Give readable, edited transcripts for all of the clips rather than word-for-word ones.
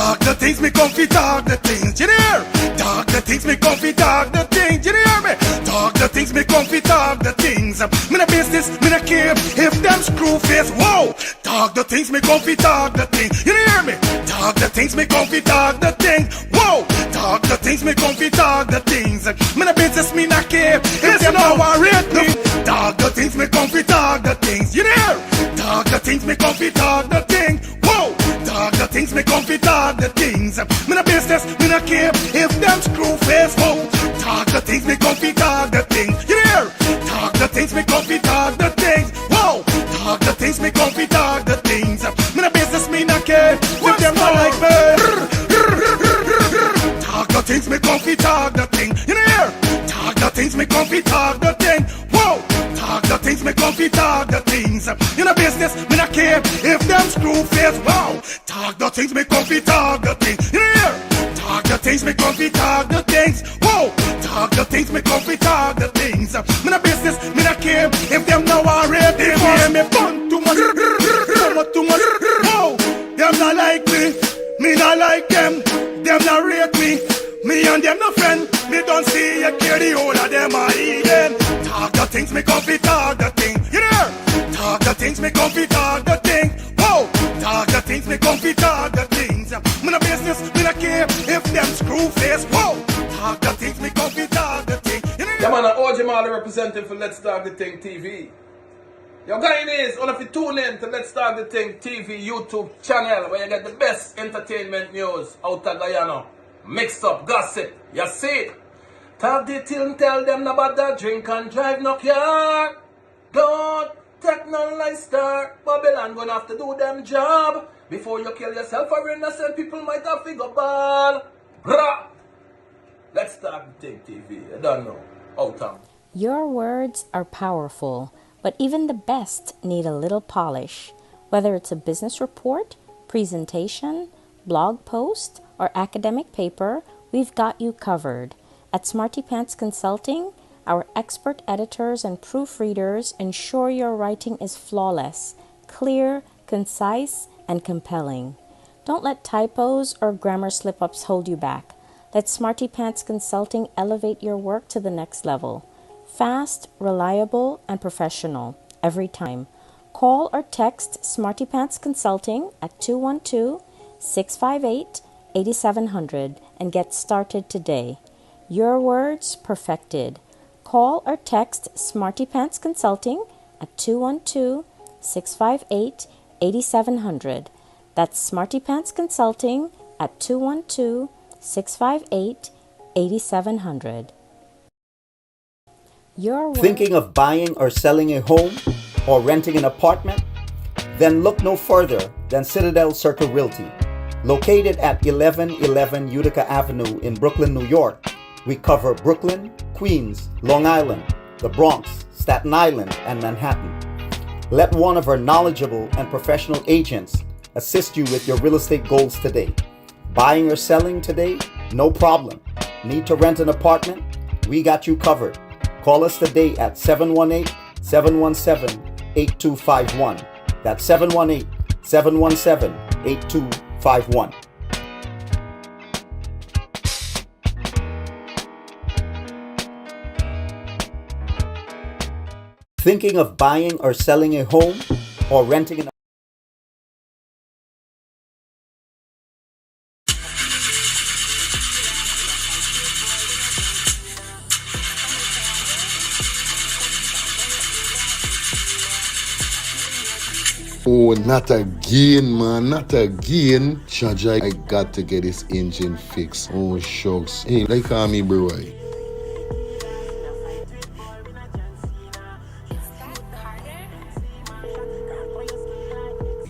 Talk the things me come fi talk the things, you hear? Talk the things me come fi talk the things, you hear me? Talk the things me come fi talk the things. Me no business, me no care if them screw face. Whoa! Talk the things me come fi talk the things, you hear me? Talk the things me come fi talk the things. Whoa! Talk the things me come fi talk the things. Me no business, me no care if them no worried me. Talk the things me come fi talk the things, you hear? Talk the things me come fi talk the things. Whoa! Talk the things me come fi talk the things. Me no business, me no care if them screw face. Whoa! Talk the things me come fi talk the things. You hear? Talk the things me come fi talk the things. Whoa! Talk the things me come fi talk the things. Me no business, me no care if them not like me. Talk the things me come fi talk the thing. You hear? Talk the things me come fi talk the thing. Whoa! Talk the things me come fi talk the things. You no business, me no care if them screw face. Wow! Talk the things me come fi talk the things. You hear? Talk the things me come fi talk the things. Whoa! Talk the things me come fi talk the things. Me no business, me no care if them now already hear me bun too much, too much. Whoa! Them not like me not like them. Them not rate me. Me and them no friend. Me don't see you care the whole of them are even. Talk the things me come fi talk the thing. You hear? Talk the things me come fi talk the thing. Whoa! Talk the things me come fi talk the things. Me no business, me no care if them screw face. Whoa! Talk the things me come fi talk the thing. You hear? Yeah man, OG Marley representing for Let's Talk the Thing TV. Your Guyanese, all of you tune in to Let's Talk the Thing TV YouTube channel where you get the best entertainment news out of Guyana. Mixed up gossip, you see it. Talk the till tell them about that drink and drive no car. Don't take no lifestyle. Babylon gonna have to do them job. Before you kill yourself or innocent people might have to go ball. Brah! Let's Talk the Thing TV. I don't know. Out of. Your words are powerful, but even the best need a little polish. Whether it's a business report, presentation, blog post, or academic paper, we've got you covered. At Smarty Pants Consulting, our expert editors and proofreaders ensure your writing is flawless, clear, concise, and compelling. Don't let typos or grammar slip-ups hold you back. Let Smarty Pants Consulting elevate your work to the next level. Fast, reliable, and professional every time. Call or text Smarty Pants Consulting at 212-658-8700 and get started today. Your words perfected. Call or text Smarty Pants Consulting at 212-658-8700. That's Smarty Pants Consulting at 212-658-8700. Your Thinking of buying or selling a home or renting an apartment? Then look no further than Citadel Circle Realty. Located at 1111 Utica Avenue in Brooklyn, New York, we cover Brooklyn, Queens, Long Island, the Bronx, Staten Island, and Manhattan. Let one of our knowledgeable and professional agents assist you with your real estate goals today. Buying or selling today? No problem. Need to rent an apartment? We got you covered. Call us today at 718-717-8251. That's 718-717-8251. Thinking of buying or selling a home or renting an Oh, not again, man, not again. Jaja, I got to get this engine fixed. Oh, shucks. Hey, like call me, bro.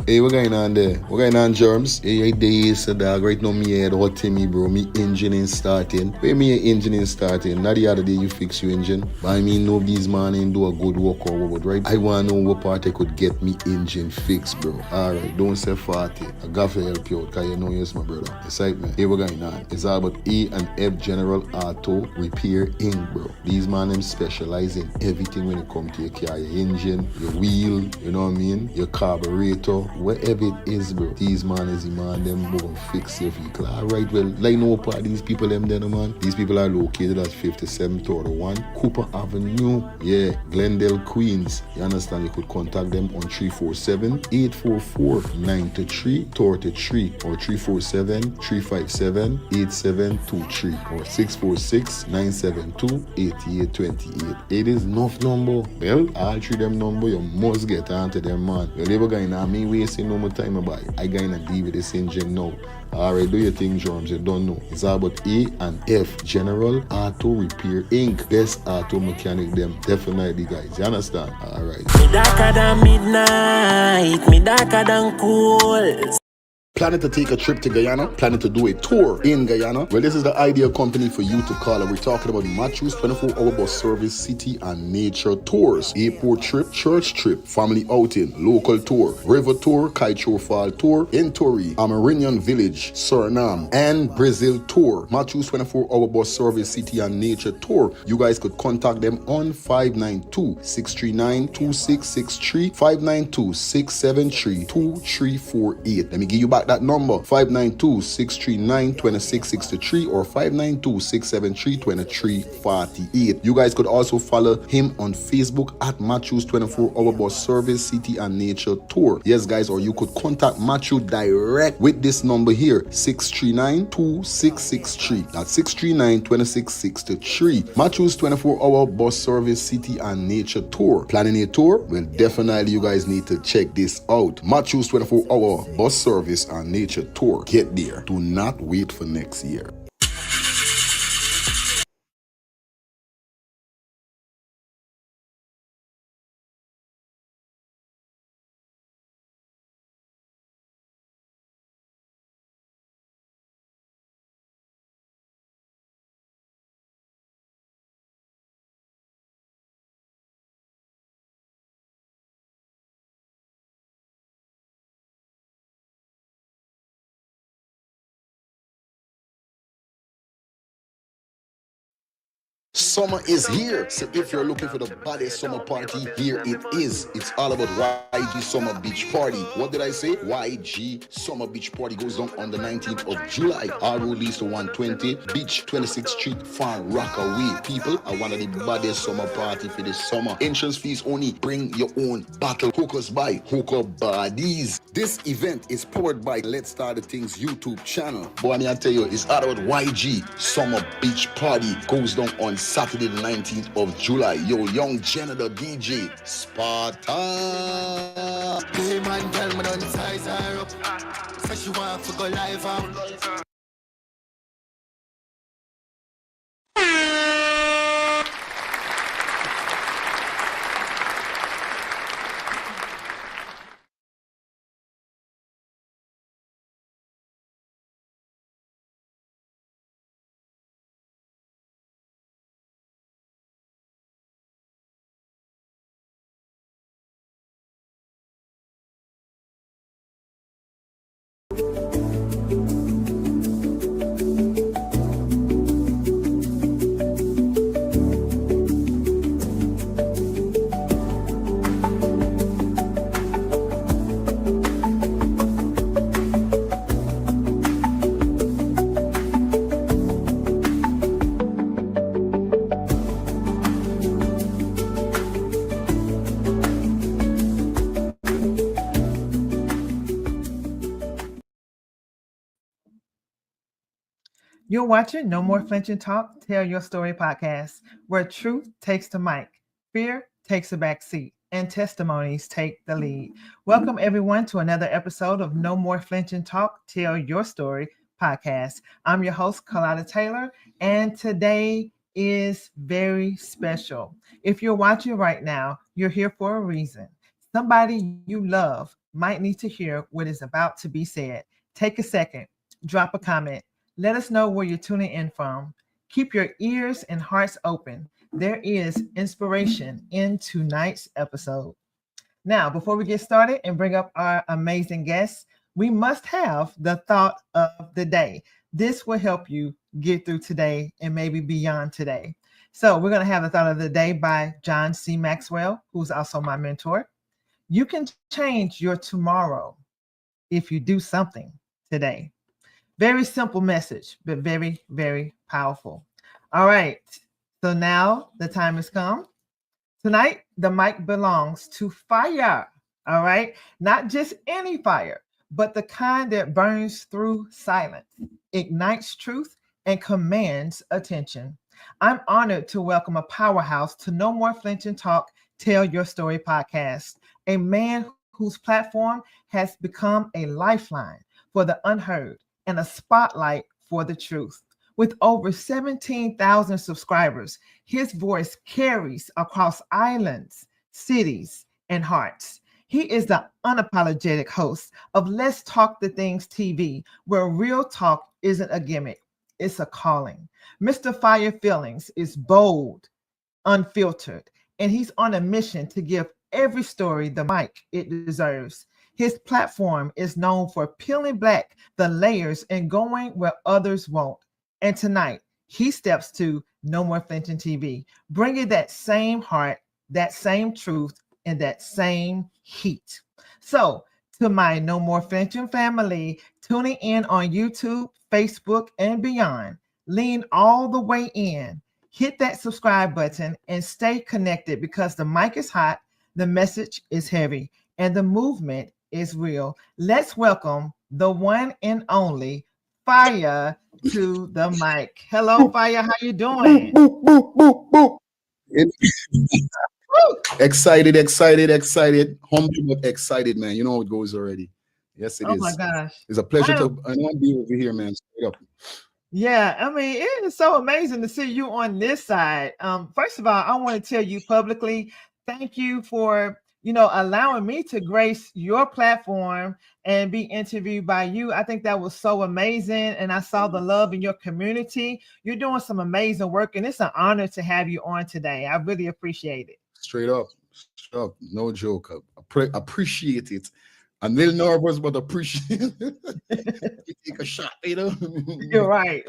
Hey, what going on there? What going on, Germs? Hey, days, dog. Right now, me head hot to me, bro. Me engine ain't starting. Where me engine ain't starting? Not the other day you fix your engine. But I mean, nobody's man ain't do a good work or what, right? I want to know what part I could get me engine fixed, bro. Alright, don't say 40. I got to help you out, because you know you're my brother. Excitement. Hey, what going on? It's all about E&F General Auto Repair Inc., bro. These man, them specialize in everything when it comes to your car, your engine, your wheel, you know what I mean? Your carburetor, wherever it is, bro. These man is the man, them go fix your vehicle. Alright, well, like no part these people them there, man. These people are located at 5731 Cooper Avenue. Yeah, Glendale, Queens. You understand? You could contact them on 347-844-9333 or 347-357-8723 or 646-972-8828. It is enough number. Well, all three them number, you must get onto them, man. Well, never going to me wasting no more time about it. I going to deal with this engine now. Alright, do your thing, Germs. You don't know. It's all about A and F. General Auto Repair Inc. Best auto mechanic them. Definitely, guys. You understand? Alright. Me darker than midnight. Me darker than cool. Planning to take a trip to Guyana? Planning to do a tour in Guyana? Well, this is the ideal company for you to call. And we're talking about Matthew's 24-hour bus service, city and nature tours. Airport trip, church trip, family outing, local tour, river tour, Kaicho Fall tour, Intori, Amarinian Village, Suriname, and Brazil tour. Matthew's 24-hour bus service, city and nature tour. You guys could contact them on 592-639-2663, 592-673-2348. Let me give you back that number, 592-639-2663 or 592-673-2348. You guys could also follow him on Facebook at Matthew's 24-hour bus service, city and nature tour. Yes, guys, or you could contact Matthew direct with this number here, 639-2663. That's 639-2663. Matthew's 24-hour bus service, city and nature tour. Planning a tour? Well, definitely you guys need to check this out. Matthew's 24-hour bus service and nature tour. Get there. Do not wait for next year. Summer is here, so if you're looking for the baddest summer party, here it is. It's all about YG Summer Beach Party. What did I say? YG Summer Beach Party goes on the 19th of July. Our release to 120 Beach 26th Street, Far Rockaway. People, I want the baddest summer party for this summer. Entrance fees only. Bring your own bottle. Hookers by Hooker Bodies. This event is powered by Let's Start the Things YouTube channel. Boy, I tell you, it's all about YG Summer Beach Party. Goes down on Saturday the 19th of July. Yo, Young Jenna the DJ, Sparta. Hey man, tell me don't size her up. Say she want to go live out. You're watching No More Flinching Talk, Tell Your Story podcast, where truth takes the mic, fear takes a back seat, and testimonies take the lead. Welcome, everyone, to another episode of No More Flinching Talk, Tell Your Story podcast. I'm your host, Carlotts Taylor, and today is very special. If you're watching right now, you're here for a reason. Somebody you love might need to hear what is about to be said. Take a second, drop a comment. Let us know where you're tuning in from. Keep your ears and hearts open. There is inspiration in tonight's episode. Now, before we get started and bring up our amazing guests, we must have the thought of the day. This will help you get through today and maybe beyond today. So we're going to have the thought of the day by John C. Maxwell, who's also my mentor. You can change your tomorrow if you do something today. Very simple message, but very, very powerful. All right. So now the time has come. Tonight, the mic belongs to fire. All right. Not just any fire, but the kind that burns through silence, ignites truth, and commands attention. I'm honored to welcome a powerhouse to No More Flinching Talk, Tell Your Story podcast, a man whose platform has become a lifeline for the unheard and a spotlight for the truth. With over 17,000 subscribers, his voice carries across islands, cities, and hearts. He is the unapologetic host of Let's Talk the Things TV, where real talk isn't a gimmick, it's a calling. Mr. Fiyafeeling is bold, unfiltered, and he's on a mission to give every story the mic it deserves. His platform is known for peeling back the layers and going where others won't. And tonight, he steps to No More Flinching TV, bringing that same heart, that same truth, and that same heat. So, to my No More Flinching family, tuning in on YouTube, Facebook, and beyond, lean all the way in. Hit that subscribe button and stay connected because the mic is hot, the message is heavy, and the movement is real. Let's welcome the one and only Fire to the mic. Hello, Fire. How you doing? Excited. Humble but excited, man. You know how it goes already. Yes, it is. Oh my gosh. It's a pleasure to be over here, man. Straight up. Yeah, I mean, it is so amazing to see you on this side. First of all, I want to tell you publicly, thank you for, allowing me to grace your platform and be interviewed by you. I think that was so amazing. And I saw the love in your community. You're doing some amazing work, and it's an honor to have you on today. I really appreciate it. Straight up. No joke. Appreciate it. I'm a little nervous, but appreciate it. You take a shot, You're right.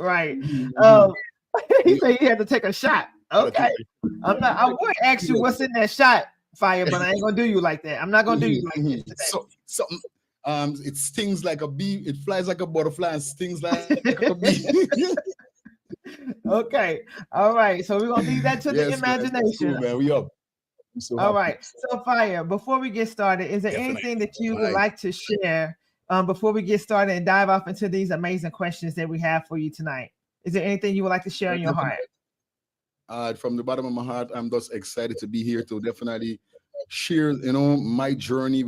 He said he had to take a shot. Okay. I would ask you what's in that shot, Fire, but I ain't gonna do you like that. I'm not gonna do you like this today. It stings like a bee, it flies like a butterfly and stings like a bee. Okay. All right. So we're gonna leave that to the imagination. Man. We up. All right. So Fire, before we get started, is there anything that you would like to share before we get started and dive off into these amazing questions that we have for you tonight? Is there anything you would like to share in your heart? From the bottom of my heart, I'm just excited to be here to definitely share, my journey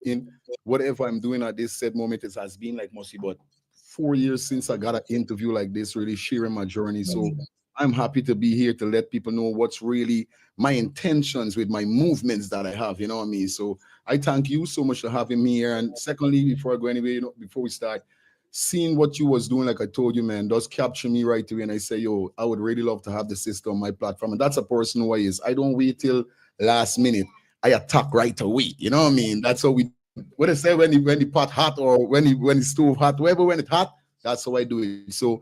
in whatever I'm doing at this said moment. It has been like mostly about 4 years since I got an interview like this, really sharing my journey. So I'm happy to be here to let people know what's really my intentions with my movements that I have, you know what I mean? So I thank you so much for having me here. And secondly, before I go anywhere, before we start, seeing what you was doing, like I told you, man, does capture me right away. And I say, yo, I would really love to have the sister on my platform. And that's a person who I is. I don't wait till last minute. I attack right away. You know what I mean? That's how we, what I say, when the pot hot or when the stove hot, wherever, when it's hot, that's how I do it. So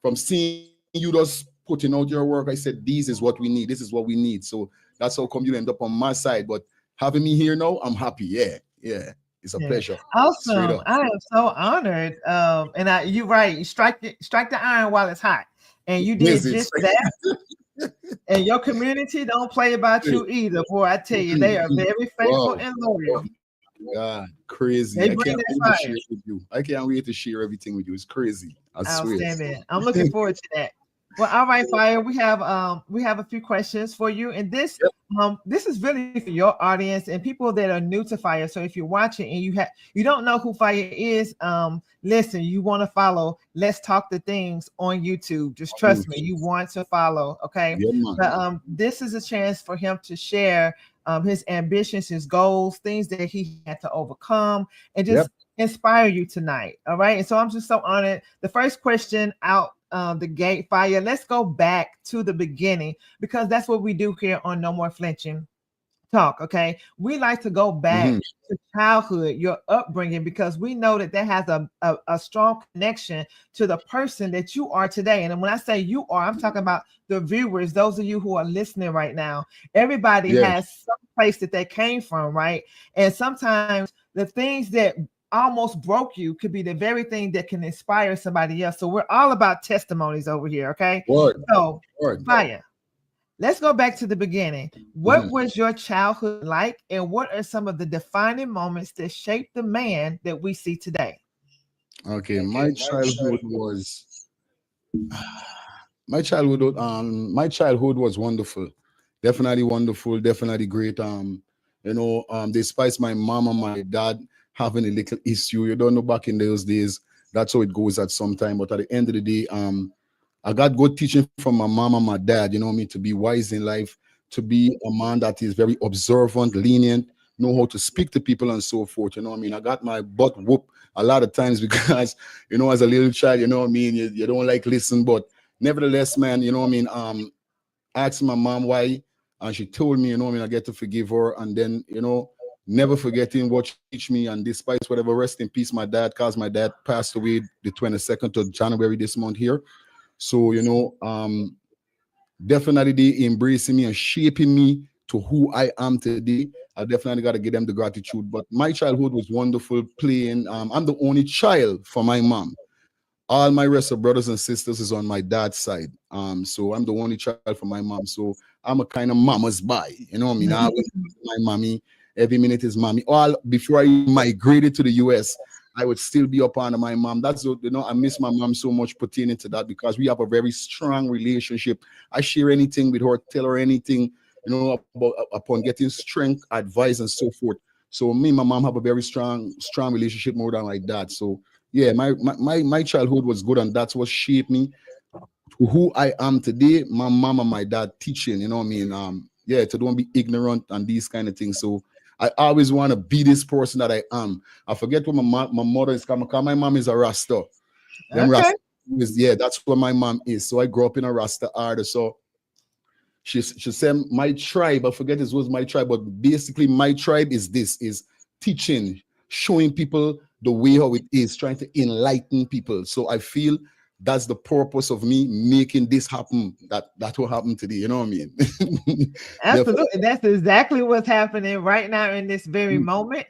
from seeing you just putting out your work, I said, this is what we need. This is what we need. So that's how come you end up on my side. But having me here now, I'm happy. Yeah. It's a pleasure. Awesome. I am so honored. And you're right. You strike the iron while it's hot. And you did just that. And your community don't play about you either. Boy, I tell you, they are very faithful and loyal. God, crazy. I can't wait to share it with you. I can't wait to share everything with you. It's crazy. I swear. Outstanding. I'm looking forward to that. Well, all right, Fire. We have a few questions for you, and this is really for your audience and people that are new to Fire. So if you're watching and you don't know who Fire is, listen. You want to follow Let's Talk the Things on YouTube. Just trust me, you want to follow. Okay, but this is a chance for him to share his ambitions, his goals, things that he had to overcome, and just inspire you tonight. All right, and so I'm just so honored. The first question out the gate, Fire. Let's go back to the beginning because that's what we do here on No More Flinching Talk. Okay, we like to go back to childhood, your upbringing, because we know that has a strong connection to the person that you are today. And when I say you are, I'm talking about the viewers, those of you who are listening right now. Everybody has some place that they came from, right? And sometimes the things that almost broke you could be the very thing that can inspire somebody else. So we're all about testimonies over here, okay? Word. So, Word. Fire, let's go back to the beginning. What was your childhood like, and what are some of the defining moments that shaped the man that we see today? Okay, my childhood was my childhood was wonderful. Definitely wonderful, definitely great. Despite my mom and my dad having a little issue, you don't know, back in those days, that's how it goes at some time. But at the end of the day, I got good teaching from my mom and my dad, you know me, to be wise in life, to be a man that is very observant, lenient, know how to speak to people and so forth. You know what I mean? I got my butt whooped a lot of times because, as a little child, you know what I mean, you don't like listen, but nevertheless, man, you know what I mean, I asked my mom why, and she told me, you know what I mean, I get to forgive her, and then, never forgetting what she teach me. And despite whatever, rest in peace, my dad, cause my dad passed away the 22nd of January this month here. So, definitely they embracing me and shaping me to who I am today. I definitely got to give them the gratitude. But my childhood was wonderful playing. I'm the only child for my mom. All my rest of brothers and sisters is on my dad's side. So I'm the only child for my mom. So I'm a kind of mama's boy. You know what I mean? I always my mommy. Every minute is mommy. All before I migrated to the US, I would still be up under my mom. That's I miss my mom so much pertaining to that, because we have a very strong relationship. I share anything with her, tell her anything, about upon getting strength, advice, and so forth. So me and my mom have a very strong relationship, more than like that. So yeah, my childhood was good, and that's what shaped me to who I am today. My mom and my dad teaching, you know what I mean? To don't be ignorant and these kind of things. So I always want to be this person that I am. I forget what my mother is coming. My mom is a Rasta. Them Okay. Rasta that's what my mom is. So I grew up in a Rasta order. So she said my tribe, I forget this was my tribe, but basically my tribe is teaching, showing people the way how it is, trying to enlighten people. So I feel that's the purpose of me making this happen. That will happen today. You know what I mean? Absolutely. That's exactly what's happening right now in this very moment.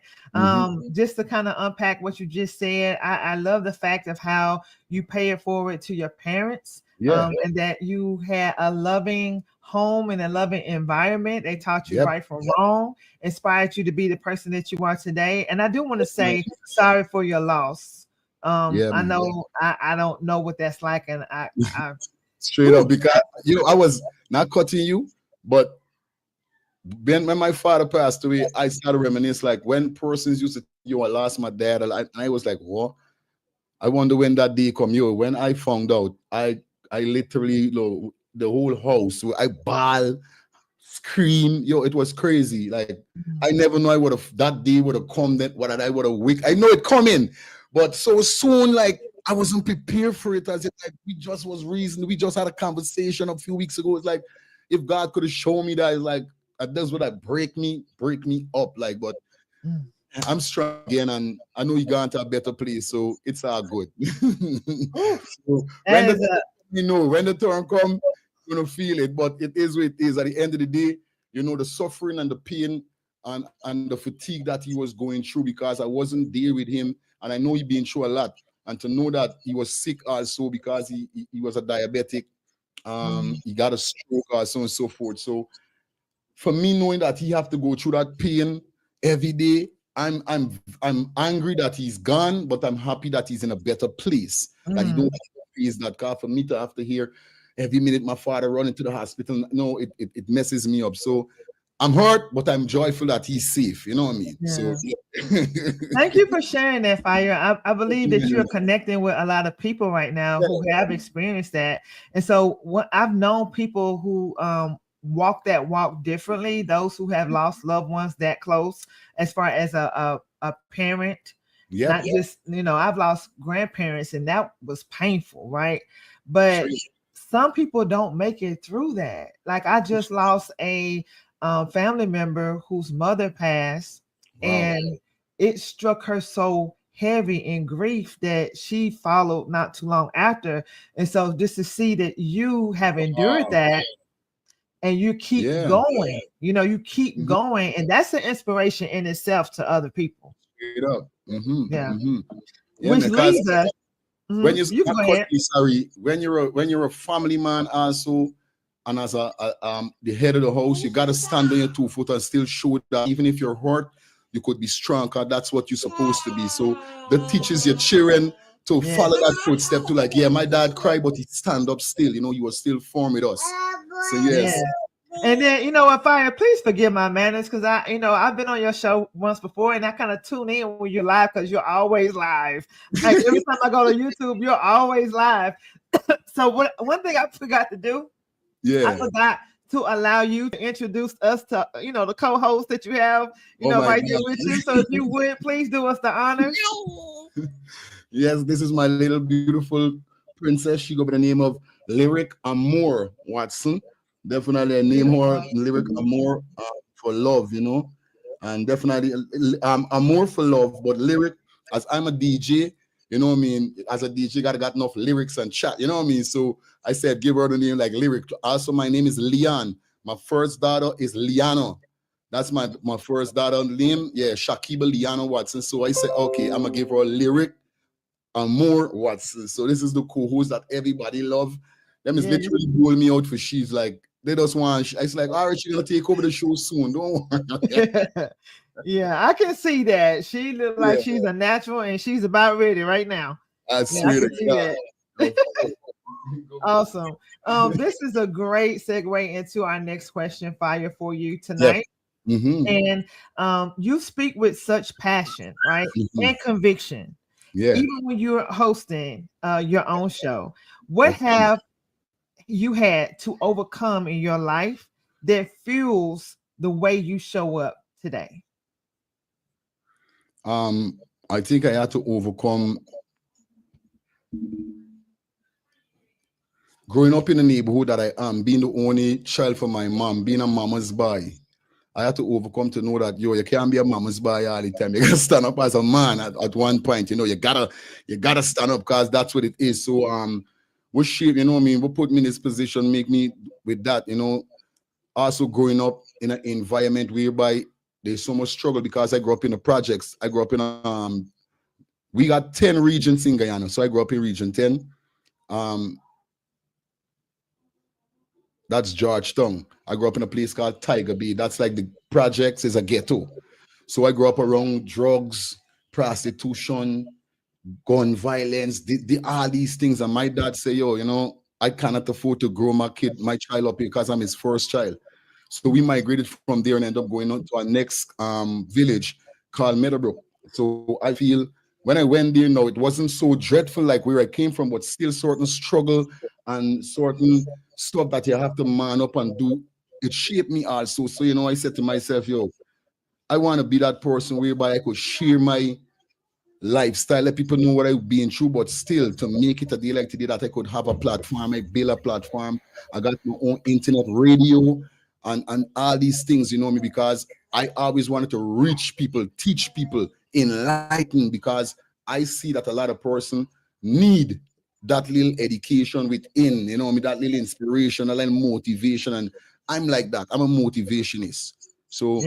Just to kind of unpack what you just said, I love the fact of how you pay it forward to your parents, and that you had a loving home and a loving environment. They taught you right from wrong, inspired you to be the person that you are today. And I do want to say sorry for your loss. I know I don't know what that's like, and I straight up, because I was not cutting you, but when my father passed away, I started reminiscing, like when persons used to I lost my dad, and I was like, what? I wonder when that day come. When I found out, I literally, the whole house, I bawl, scream, it was crazy. Like I never know that day would have come, that what I would have wake. I know it coming, but so soon, like I wasn't prepared for it. As if like we just was reason. We just had a conversation a few weeks ago. It's like if God could have shown me that, it's like that's what break me up. Like, but I'm strong again, and I know you got into a better place, so it's all good. So when the turn come, you're gonna feel it, but it is what it is. At the end of the day, the suffering and the pain and the fatigue that he was going through, because I wasn't there with him, and I know he been through a lot. And to know that he was sick also because he was a diabetic, he got a stroke also and so forth. So for me, knowing that he have to go through that pain every day, I'm angry that he's gone, but I'm happy that he's in a better place. That he don't face that car. For me to have to hear every minute my father running to the hospital, no, it messes me up. So I'm hurt, but I'm joyful that he's safe. You know what I mean? Yeah. So thank you for sharing that, Fire. I believe that you're connecting with a lot of people right now who have experienced that. And so what I've known people who walk that walk differently, those who have lost loved ones that close, as far as a parent. Not just, I've lost grandparents, and that was painful, right? But some people don't make it through that. Like I just lost a family member whose mother passed, and it struck her so heavy in grief that she followed not too long after. And so just to see that you have endured that, and you keep going, you keep going, and that's an inspiration in itself to other people. Straight up. Yeah. Yeah, Which man, because leads us. when you You can go ahead. sorry, when you're a family man also, and as the head of the house, you gotta stand on your 2 foot and still show that even if you're hurt, you could be strong, because that's what you're supposed to be. So that teaches your children to Yeah. follow that footstep to like, yeah, my dad cried, but he stand up still. You were still form with us. So yes, Yeah. And then, you know what, Fire, please forgive my manners, because I've been on your show once before, and I kind of tune in when you're live, because you're always live. Like every time I go to YouTube, you're always live. So one thing I forgot to do, I forgot to allow you to introduce us to, the co-host that you have, Oh my right there God. with you. So if you would, please do us the honor. Yes, this is my little beautiful princess. She go by the name of Lyric Amour Watson. Definitely I name her Lyric Amour for love, and definitely Amour for love, but Lyric, as I'm a DJ, you know what I mean? As a DJ, gotta got enough lyrics and chat, you know what I mean? So I said, give her the name like Lyric. Also, my name is Leon. My first daughter is Liana. That's my first daughter name. Yeah, Shakiba Liana Watson. So I said, okay, I'm gonna give her a Lyric Amour Watson. So this is the co-host that everybody love. Them is literally blowing me out for she's like, they just want, it's like, all right, she's gonna take over the show soon. Don't worry. Yeah, I can see that. She looks like she's a natural, and she's about ready right now. I swear to God. Awesome. This is a great segue into our next question, Fire, for you tonight. And you speak with such passion, right? And conviction. Yeah. Even when you're hosting your own show. What have you had to overcome in your life that fuels the way you show up today? I think I had to overcome growing up in the neighborhood that I am, being the only child for my mom, being a mama's boy. I had to overcome to know that you can't be a mama's boy all the time. You gotta stand up as a man at one point. You gotta stand up, because that's what it is. So what shape, what put me in this position, make me with that, also growing up in an environment whereby there's so much struggle, because I grew up in the projects. I grew up in we got 10 regions in Guyana. So I grew up in region 10. That's Georgetown. I grew up in a place called Tiger Bay. That's like the projects is a ghetto. So I grew up around drugs, prostitution, gun violence, all these things. And my dad say, I cannot afford to grow my child up here, because I'm his first child. So we migrated from there and ended up going on to our next village called Meadowbrook. So I feel when I went there, it wasn't so dreadful like where I came from, but still certain struggle and certain stuff that you have to man up and do. It shaped me also. So, I said to myself, I want to be that person whereby I could share my lifestyle, let people know what I've been through, but still to make it a day like today that I could have a platform, I build a platform, I got my own internet radio and all these things, because I always wanted to reach people, teach people, enlighten, because I see that a lot of person need that little education within, that little inspiration, a little motivation. And I'm like that. I'm a motivationist. So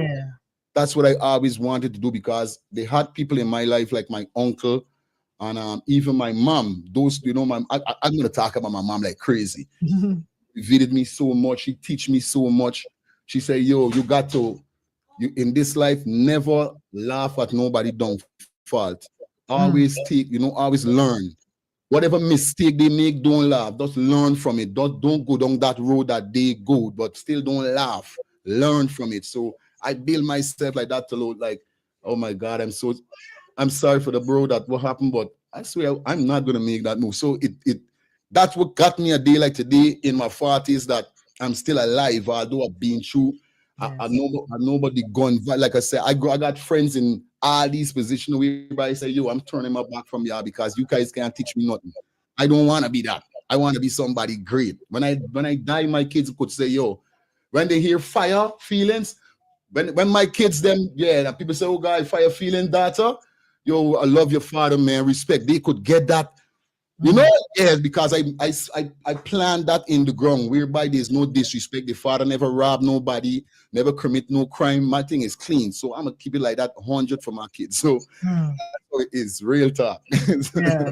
that's what I always wanted to do, because they had people in my life like my uncle and even my mom. Those, I'm going to talk about my mom like crazy. She visited me so much. She teach me so much. She said, you got to, in this life, never laugh at nobody fault. Always always learn. Whatever mistake they make, don't laugh. Just learn from it. Don't go down that road that they go, but still don't laugh. Learn from it. So I build myself like that to like, oh my God, I'm sorry for the bro that what happened, but I swear I'm not gonna make that move. So that's what got me a day like today in my 40s, that I'm still alive, although I've been through. I nobody gone. Like I said, I got friends in all these positions whereby I say, I'm turning my back from y'all because you guys can't teach me nothing. I don't want to be that. I want to be somebody great. When I die, my kids could say, when they hear fire feelings, when my kids and people say, oh God, fire feeling daughter, I love your father, man, respect. They could get that You know, yes, because I planned that in the ground, whereby there's no disrespect. The father never robbed nobody, never commit no crime. My thing is clean, so I'm gonna keep it like that, 100 for my kids. So it is real talk. Yeah,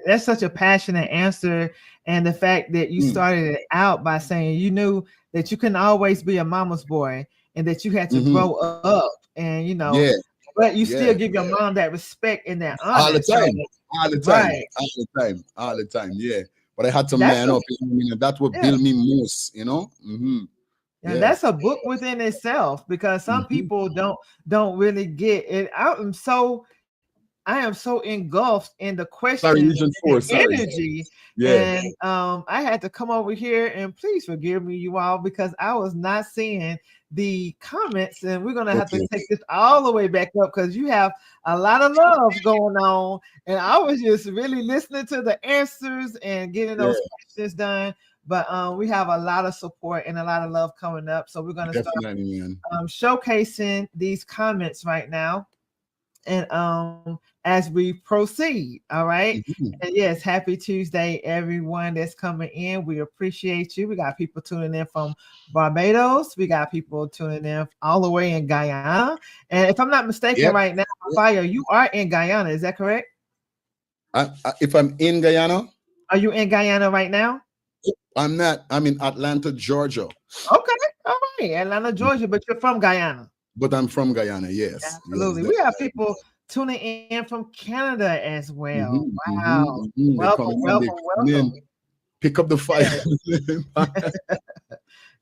that's such a passionate answer, and the fact that you started it out by saying you knew that you couldn't always be a mama's boy, and that you had to grow up, and Yeah, but you still yeah, give your mom that respect and that all the honor. So, time, all the time, right, all the time, all the time. Yeah, but I had to that's man up. You know what I mean? And that would yeah. build me most. You know. Yeah, Yeah. that's a book within itself because some people don't really get it. I am so engulfed in the Sorry, questions Region and Four. Sorry. energy. Yeah. And I had to come over here and please forgive me, you all, because I was not seeing the comments, and we're gonna have to Okay. take this all the way back up because you have a lot of love going on. And I was just really listening to the answers and getting Yeah. those questions done. But we have a lot of support and a lot of love coming up. So we're gonna start Definitely, man. showcasing these comments right now. And as we proceed, all right. And yes, happy Tuesday, everyone that's coming in. We appreciate you. We got people tuning in from Barbados. We got people tuning in all the way in Guyana. And if I'm not mistaken, Yep. right now, Fire, you are in Guyana. Is that correct? If I'm in Guyana, Are you in Guyana right now? I'm not. I'm in Atlanta, Georgia. Okay, all right, Atlanta, Georgia, but you're from Guyana. But I'm from Guyana. Yes. Absolutely. Yes, We have people tuning in from Canada as well. Wow. They're Welcome, coming in. welcome, They come in. welcome. Pick up the fire.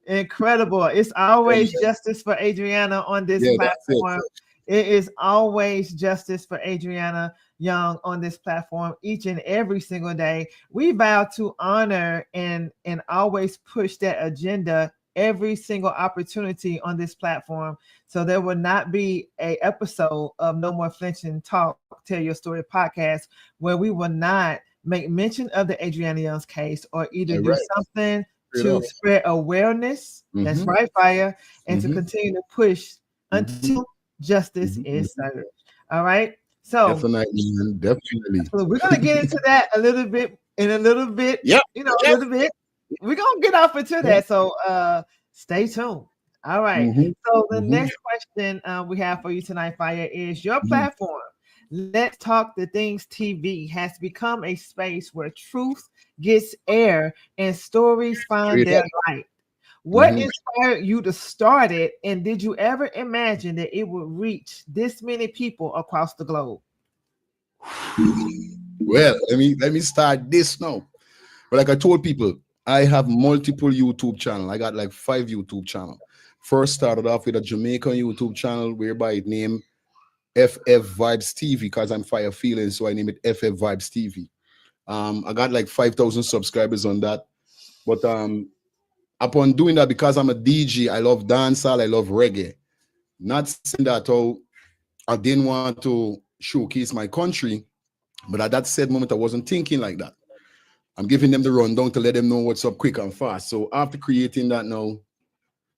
Incredible. It's always justice for Adriana on this Yeah, that's it. platform. It is always justice for Adriana Young on this platform each and every single day. We vow to honor and always push that agenda every single opportunity on this platform. So there will not be a episode of No More Flinching Talk, Tell Your Story podcast where we will not make mention of the Adriana Young's case or either do something to spread awareness. That's right, Fire, and to continue to push until justice is served. All right. So Definitely, man. Definitely. so we're gonna get into that a little bit in a little bit. Yep. A little bit. We're gonna get off into that. So stay tuned. All right. So the next question we have for you tonight, Fire, is your platform. Let's Talk the Things TV has become a space where truth gets air and stories find their light. What inspired you to start it, and did you ever imagine that it would reach this many people across the globe? Well, let me start this now. But like I told people, I have multiple YouTube channels. I got like 5 YouTube channels. First started off with a Jamaican YouTube channel whereby it named FF Vibes TV because I'm Fiyafeeling, so I named it FF Vibes TV. I got like 5,000 subscribers on that. But upon doing that, because I'm a DJ, I love dancehall, I love reggae. Not saying that I didn't want to showcase my country, but at that said moment, I wasn't thinking like that. I'm giving them the rundown to let them know what's up quick and fast. So after creating that now,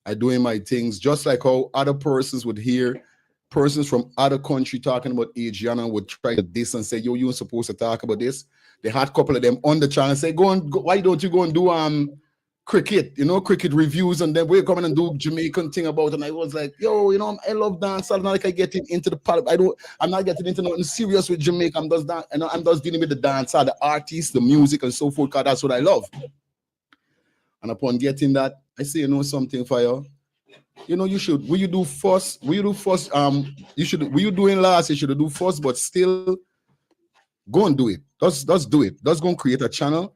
I doing my things just like how other persons would hear persons from other country talking about Adriana would try to diss and say, yo, you're supposed to talk about this. They had a couple of them on the channel and say, why don't you go and do cricket, cricket reviews, and then we're coming and do Jamaican thing about it. And I was like, yo, I love dance. I'm not like I get into the I'm not getting into nothing serious with Jamaica. I'm just dealing with the dance, the artists, the music, and so forth, because that's what I love. And upon getting that, I say, something, Fire. You should. Will you do first? You should. Will you doing last? You should do first, but still, go and do it. Just do it. Just go and create a channel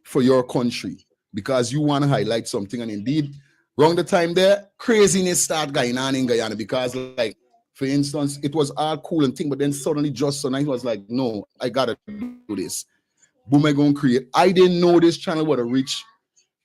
for your country because you want to highlight something. And indeed, around the time there, craziness started going on in Guyana because, like, for instance, it was all cool and thing, but then suddenly just so nice was like, no, I gotta do this. Boom, I gonna create. I didn't know this channel would have reached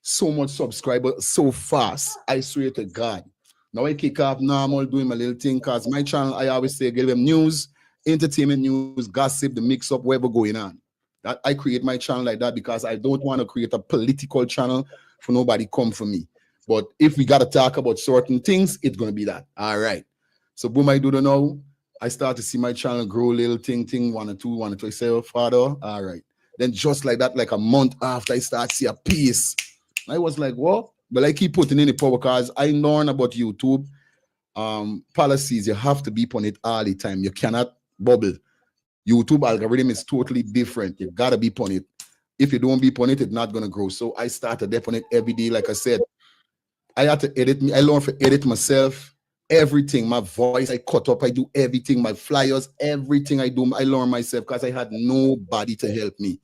so much subscribers so fast. I swear to God. Now I kick off normal doing my little thing because my channel, I always say, give them news, entertainment news, gossip, the mix up, whatever going on. That I create my channel like that because I don't want to create a political channel for nobody come for me. But if we got to talk about certain things, it's going to be that. All right. So boom, I do the now. I start to see my channel grow, little thing, 1 or 2. I say, oh, Father, all right. Then just like that, like a month after, I start see a piece. I was like, what? But I keep putting in the power because I learn about YouTube policies. You have to be on it all the time. You cannot bubble. YouTube algorithm is totally different. You gotta be on it. If you don't be on it, it's not gonna grow. So I started on it every day. Like I said, I had to edit me. I learned to edit myself. Everything, my voice, I cut up. I do everything. My flyers, everything I do, I learn myself because I had nobody to help me.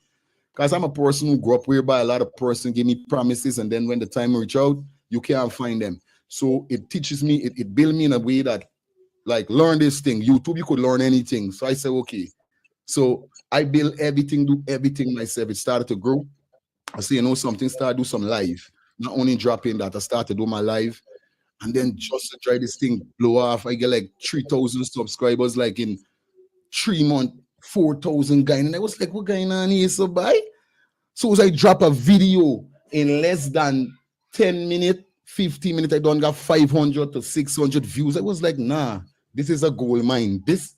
Because I'm a person who grew up whereby a lot of person give me promises, and then when the time reach out, you can't find them. So it teaches me, it builds me in a way that, like, learn this thing. YouTube, you could learn anything. So I said, okay. So I build everything, do everything myself. It started to grow. I say, you know, something, start do some live. Not only dropping that, I started to do my live. And then just to try this thing blow off, I get like 3,000 subscribers, like in 3 months, 4,000 guys. And I was like, what going on here? So bye. So as I drop a video in less than 10 minutes, 15 minutes, I don't got 500 to 600 views. I was like, nah, this is a gold mine. This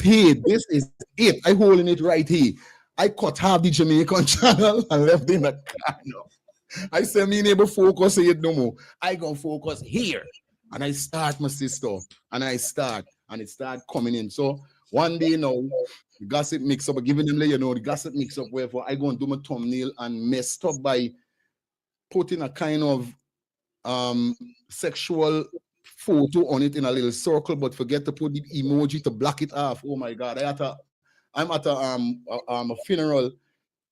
here, this is it. I holding it right here. I cut half the Jamaican channel and left in the car. I said, me never focus it no more. I gonna focus here. And I start my sister. And I start. And it start coming in. So one day now, the gossip mix up, giving them, you know, the gossip mix up, wherefore I go and do my thumbnail and messed up by putting a kind of sexual photo on it in a little circle, but forget to put the emoji to block it off. Oh my God. I'm at a funeral,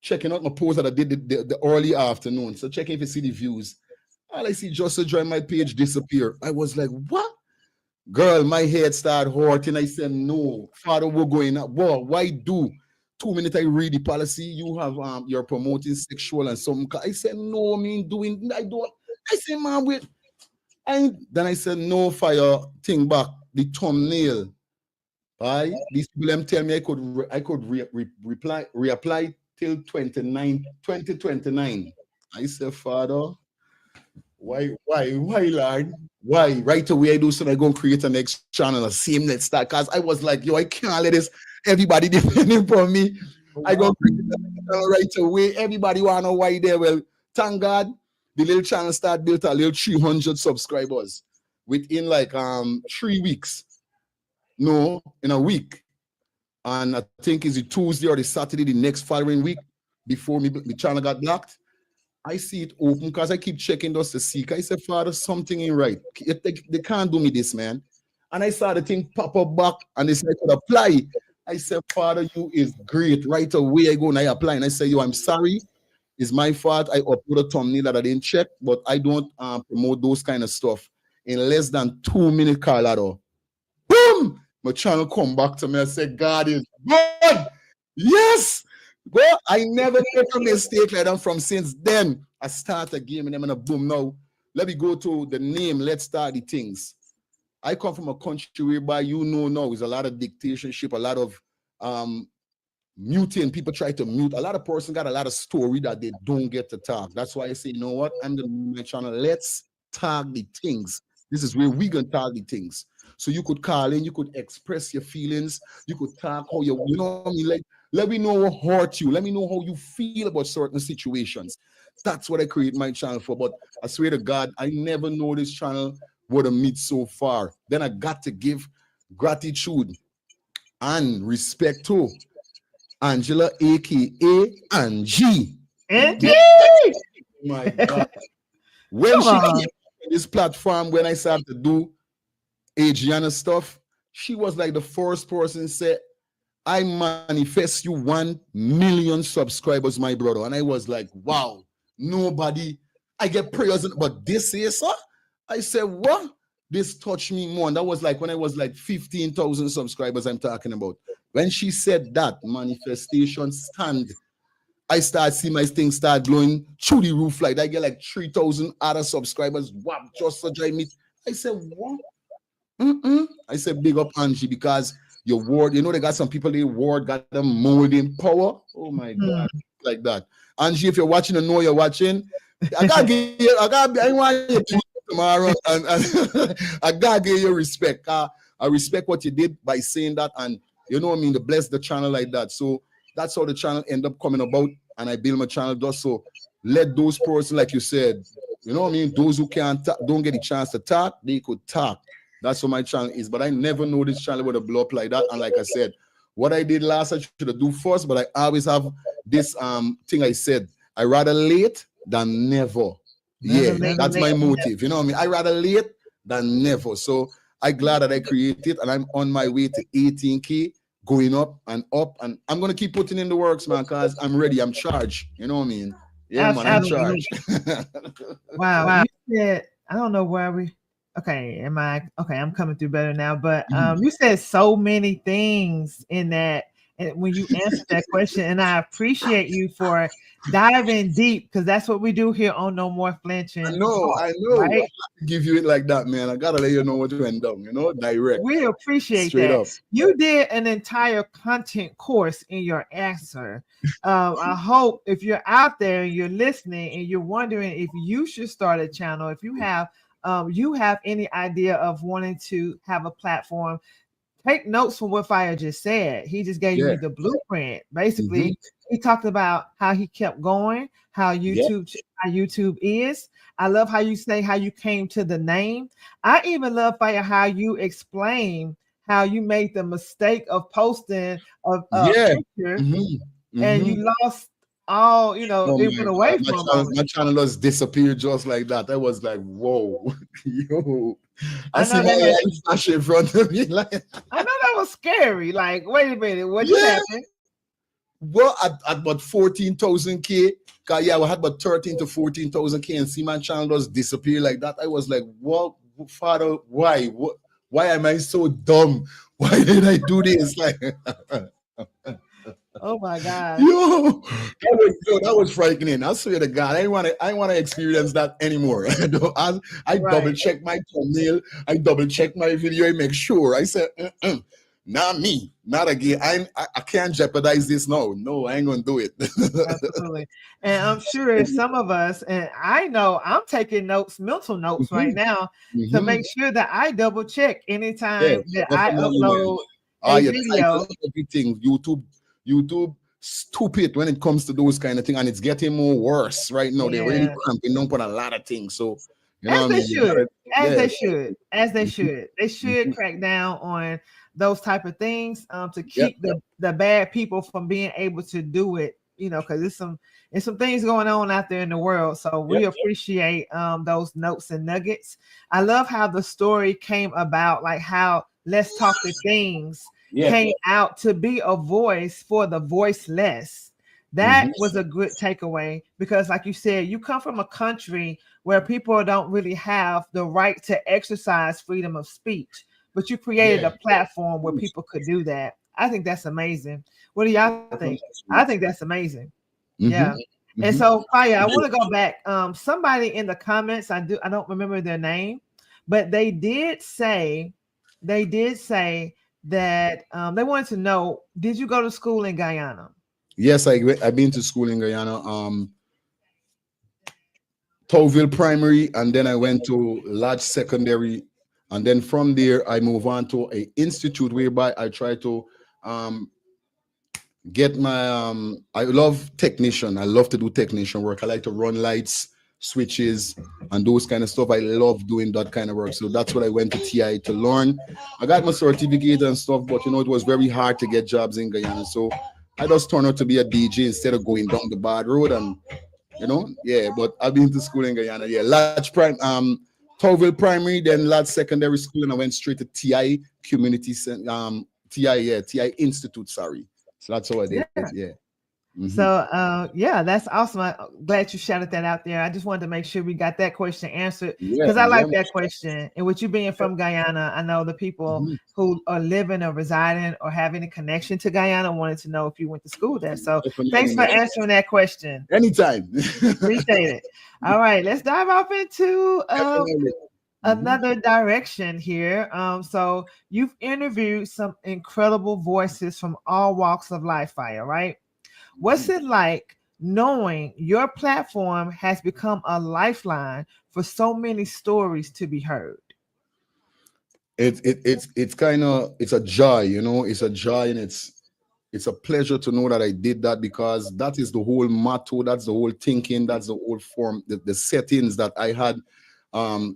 checking out my post that I did the early afternoon. So checking if you see the views. All I see just to join my page disappear. I was like, what? Girl, my head started hurting. I said, no, Father, we're going up. Boy, why do? 2 minutes I read the policy. You have you're promoting sexual and something. I said, no, I don't. I said, man, wait. And then I said, no, fire, thing back, the thumbnail. Right? These people them tell me I could reapply till 2029. I said, Father, why, Lord? Why? Right away I do so I go and create a next channel, a same Let's Start. Because I was like, yo, I can't let this everybody depending upon me. I go create a channel right away. Everybody wanna know why there. Well, thank God, the little channel start built a little 300 subscribers within like 3 weeks. No, in a week. And I think it's the Tuesday or the Saturday, the next following week, before my channel got blocked. I see it open because I keep checking just to see. I said, Father, something ain't right. They can't do me this, man. And I saw the thing pop up back and they said I could apply. I said, Father, you is great. Right away I go and I apply. And I say, yo, I'm sorry. It's my fault. I upload a thumbnail that I didn't check, but I don't promote those kind of stuff. In less than 2 minutes, Carlotts, boom! My channel come back to me and say, God is good. Yes. Well, I never made a mistake like that from since then. I start a game and I'm gonna boom. Now, let me go to the name. Let's start the things. I come from a country whereby now is a lot of dictatorship, a lot of muting. People try to mute. A lot of person got a lot of story that they don't get to talk. That's why I say, you know what? I'm the my channel. Let's talk the things. This is where we gonna talk the things. So you could call in, you could express your feelings, you could talk how you know what I mean, like, let me know what hurt you, let me know how you feel about certain situations. That's what I create my channel for. But I swear to God, I never know this channel would have meet so far. Then I got to give gratitude and respect to Angela, aka Angie. Angie! Oh my God. When she came on this platform, when I started to do Adriana stuff, she was like the first person said, I manifest you 1 million subscribers, my brother. And I was like, wow, nobody, I get prayers, but this is, sir? I said, what? This touched me more. And that was like when I was like 15,000 subscribers I'm talking about. When she said that, manifestation stand, I start seeing my thing start blowing through the roof. Like I get like 3,000 other subscribers. Wow, just to join me. I said, what? I said, big up Angie, because your word, they got some people, their word got them molding power. Oh my God, like that. Angie, if you're watching and know you're watching, I want you to tomorrow, and I gotta give you respect. I respect what you did by saying that, and you know what I mean, to bless the channel like that. So that's how the channel end up coming about, and I build my channel just so let those persons, like you said, you know what I mean, those who can't don't get a chance to talk, they could talk. That's what my channel is. But I never know this channel would have blow up like that. And like I said, what I did last I should have do first, but I always have this thing I said, I rather late than never. Yeah, that's my motive. You know what I mean? I rather late than never. So I'm glad that I created, and I'm on my way to 18K, going up, and I'm gonna keep putting in the works, man, because I'm ready. I'm charged. You know what I mean? Yeah, man, I'm charged. Wow. You said, I don't know where we. Okay, I'm coming through better now. But you said so many things in that, and when you answered that question, and I appreciate you for diving deep, because that's what we do here on No More Flinching. I know. Right? I have to give you it like that, man. I gotta let you know what went down, direct. We appreciate straight that. Up. You did an entire content course in your answer. I hope if you're out there and you're listening and you're wondering if you should start a channel, if you have any idea of wanting to have a platform, take notes from what Fire just said. He just gave you the blueprint. Basically, he talked about how he kept going, how YouTube is. I love how you say how you came to the name. I even love, Fire, how you explain how you made the mistake of posting a picture and you lost all, it went away from my channel just disappeared just like that. I was like, whoa, yo. I see my life flash in front of me. Like, I know that was scary. Like, wait a minute, what just happened? Well, at about 14,000K, because I had about 13 to 14,000K, and see my channel just disappear like that. I was like, what, Father, why? Why am I so dumb? Why did I do this? Like, oh my God. Yo, that was frightening. I swear to God, I want to experience that anymore. I double check my thumbnail, I double check my video, I make sure. I said, not me, not again. I can't jeopardize this. No, I ain't gonna do it. Absolutely. And I'm sure if some of us, and I know I'm taking notes, mental notes right now, to make sure that I double check anytime that I upload a video. Everything YouTube stupid when it comes to those kind of things, and it's getting more worse right now. They're really cramping down on a lot of things. So as they should. They should crack down on those type of things to keep the bad people from being able to do it, because there's some things going on out there in the world. So we appreciate those notes and nuggets. I love how the story came about, like how Let's Talk the Things came out to be a voice for the voiceless. That was a good takeaway, because like you said, you come from a country where people don't really have the right to exercise freedom of speech, but you created a platform where people could do that. I think that's amazing. What do y'all think? I think that's amazing. Yeah. And so, Fire, I want to go back. Somebody in the comments, I don't remember their name, but they did say that they wanted to know, did you go to school in Guyana? Yes, I've been to school in Guyana, Tauville Primary, and then I went to Lodge Secondary, and then from there I move on to an institute whereby I try to get my I love technician. I love to do technician work. I like to run lights, switches, and those kind of stuff. I love doing that kind of work. So that's what I went to TI to learn. I got my certificate and stuff, but it was very hard to get jobs in Guyana. So I just turned out to be a DJ instead of going down the bad road. And but I've been to school in Guyana. Lodge Tauville Primary, then Lodge Secondary School, and I went straight to TI Community TI Institute, sorry. So that's how I did it. So that's awesome. I'm glad you shouted that out there. I just wanted to make sure we got that question answered, because I like that question. And with you being from Guyana, I know the people who are living or residing or have any connection to Guyana wanted to know if you went to school there. So thanks for answering that question. Anytime. Appreciate it. All right, let's dive off into another direction here. So you've interviewed some incredible voices from all walks of life, Fire, right? What's it like knowing your platform has become a lifeline for so many stories to be heard? It's kind of, it's a joy, it's a joy, and it's a pleasure to know that I did that, because that is the whole motto, that's the whole thinking, that's the whole form, the settings that I had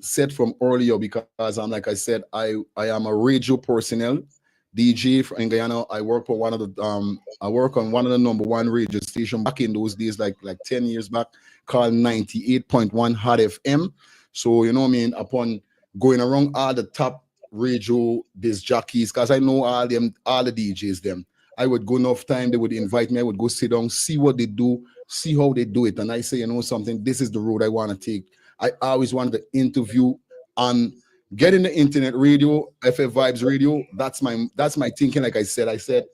set from earlier. Because like I said, I am a radio personnel DJ in Guyana. I work for one of the I work on one of the number one radio station back in those days, like 10 years back, called 98.1 Hot FM. So you know what I mean, upon going around all the top radio disc jockeys, because I know all the DJs them. I would go enough time, they would invite me, I would go sit down, see what they do, see how they do it. And I say, you know something, this is the road I want to take. I always wanted to interview on getting the internet radio, FF Vibes radio. That's my thinking. Like I said,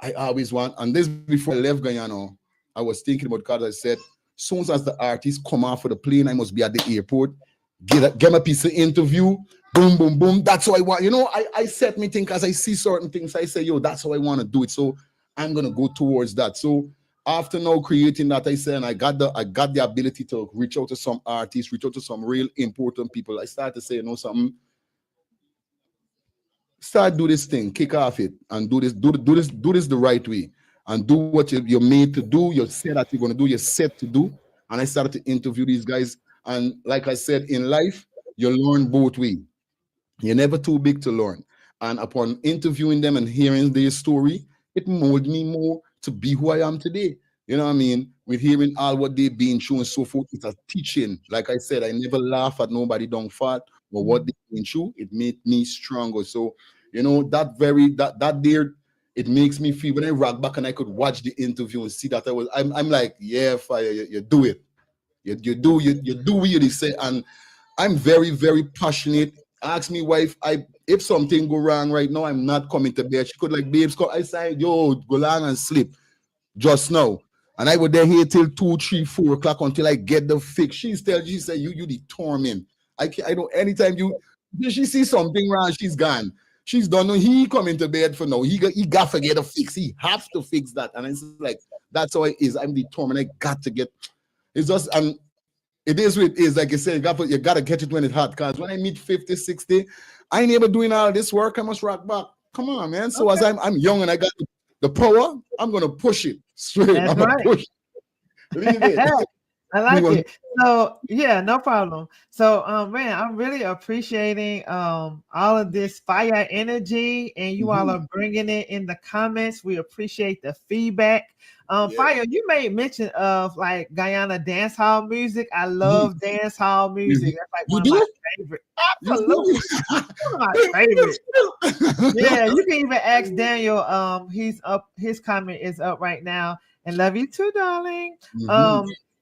I always want, and this before I left Guyana, I was thinking about, because I said, soon as the artists come off of the plane, I must be at the airport, get a piece of interview, boom, boom, boom. That's how I want. You know, I set me think, as I see certain things, I say, yo, that's how I want to do it. So I'm gonna go towards that. So after now creating that, I said, and I got the ability to reach out to some artists, reach out to some real important people. I started to say, you know something, start do this thing, kick off it, and do this the right way, and do what you're made to do. You said that you're gonna do, you're set to do. And I started to interview these guys. And like I said, in life, you learn both ways. You're never too big to learn. And upon interviewing them and hearing their story, it molded me more to be who I am today. You know what I mean? With hearing all what they've been through and so forth, it's a teaching. Like I said, I never laugh at nobody don't fight or what they've been through. It made me stronger. So, you know, that there, it makes me feel, when I rock back and I could watch the interview and see that I'm like, yeah, Fire, you do it. You do what you say. And I'm very, very passionate. Ask me wife, if something go wrong right now, I'm not coming to bed. She could like, babes, I say, yo, go long and sleep just now. And I would there here till 2, 3, 4 o'clock until I get the fix. She said, you the torment. I don't, anytime she see something wrong, she's gone. She's done. No, he coming to bed for now. He got to get a fix. He has to fix that. And it's like, that's how it is. I'm determined. I got to get, it's just, and it is what it is. Like I said, you got to catch it when it's hot. Because when I meet 50, 60, I ain't able doing all this work. I must rock back. Come on, man. So as I'm young and I got the power, I'm going to push it straight. That's I'm going right. to push it. Leave it. I like it. So yeah, no problem. So man, I'm really appreciating all of this fire energy, and you all are bringing it in the comments. We appreciate the feedback. Fire, you made mention of like Guyana dance hall music. I love dance hall music. That's like one of my favorite. Absolutely, one of my favorite. Yeah, you can even ask Daniel. He's up. His comment is up right now. And love you too, darling.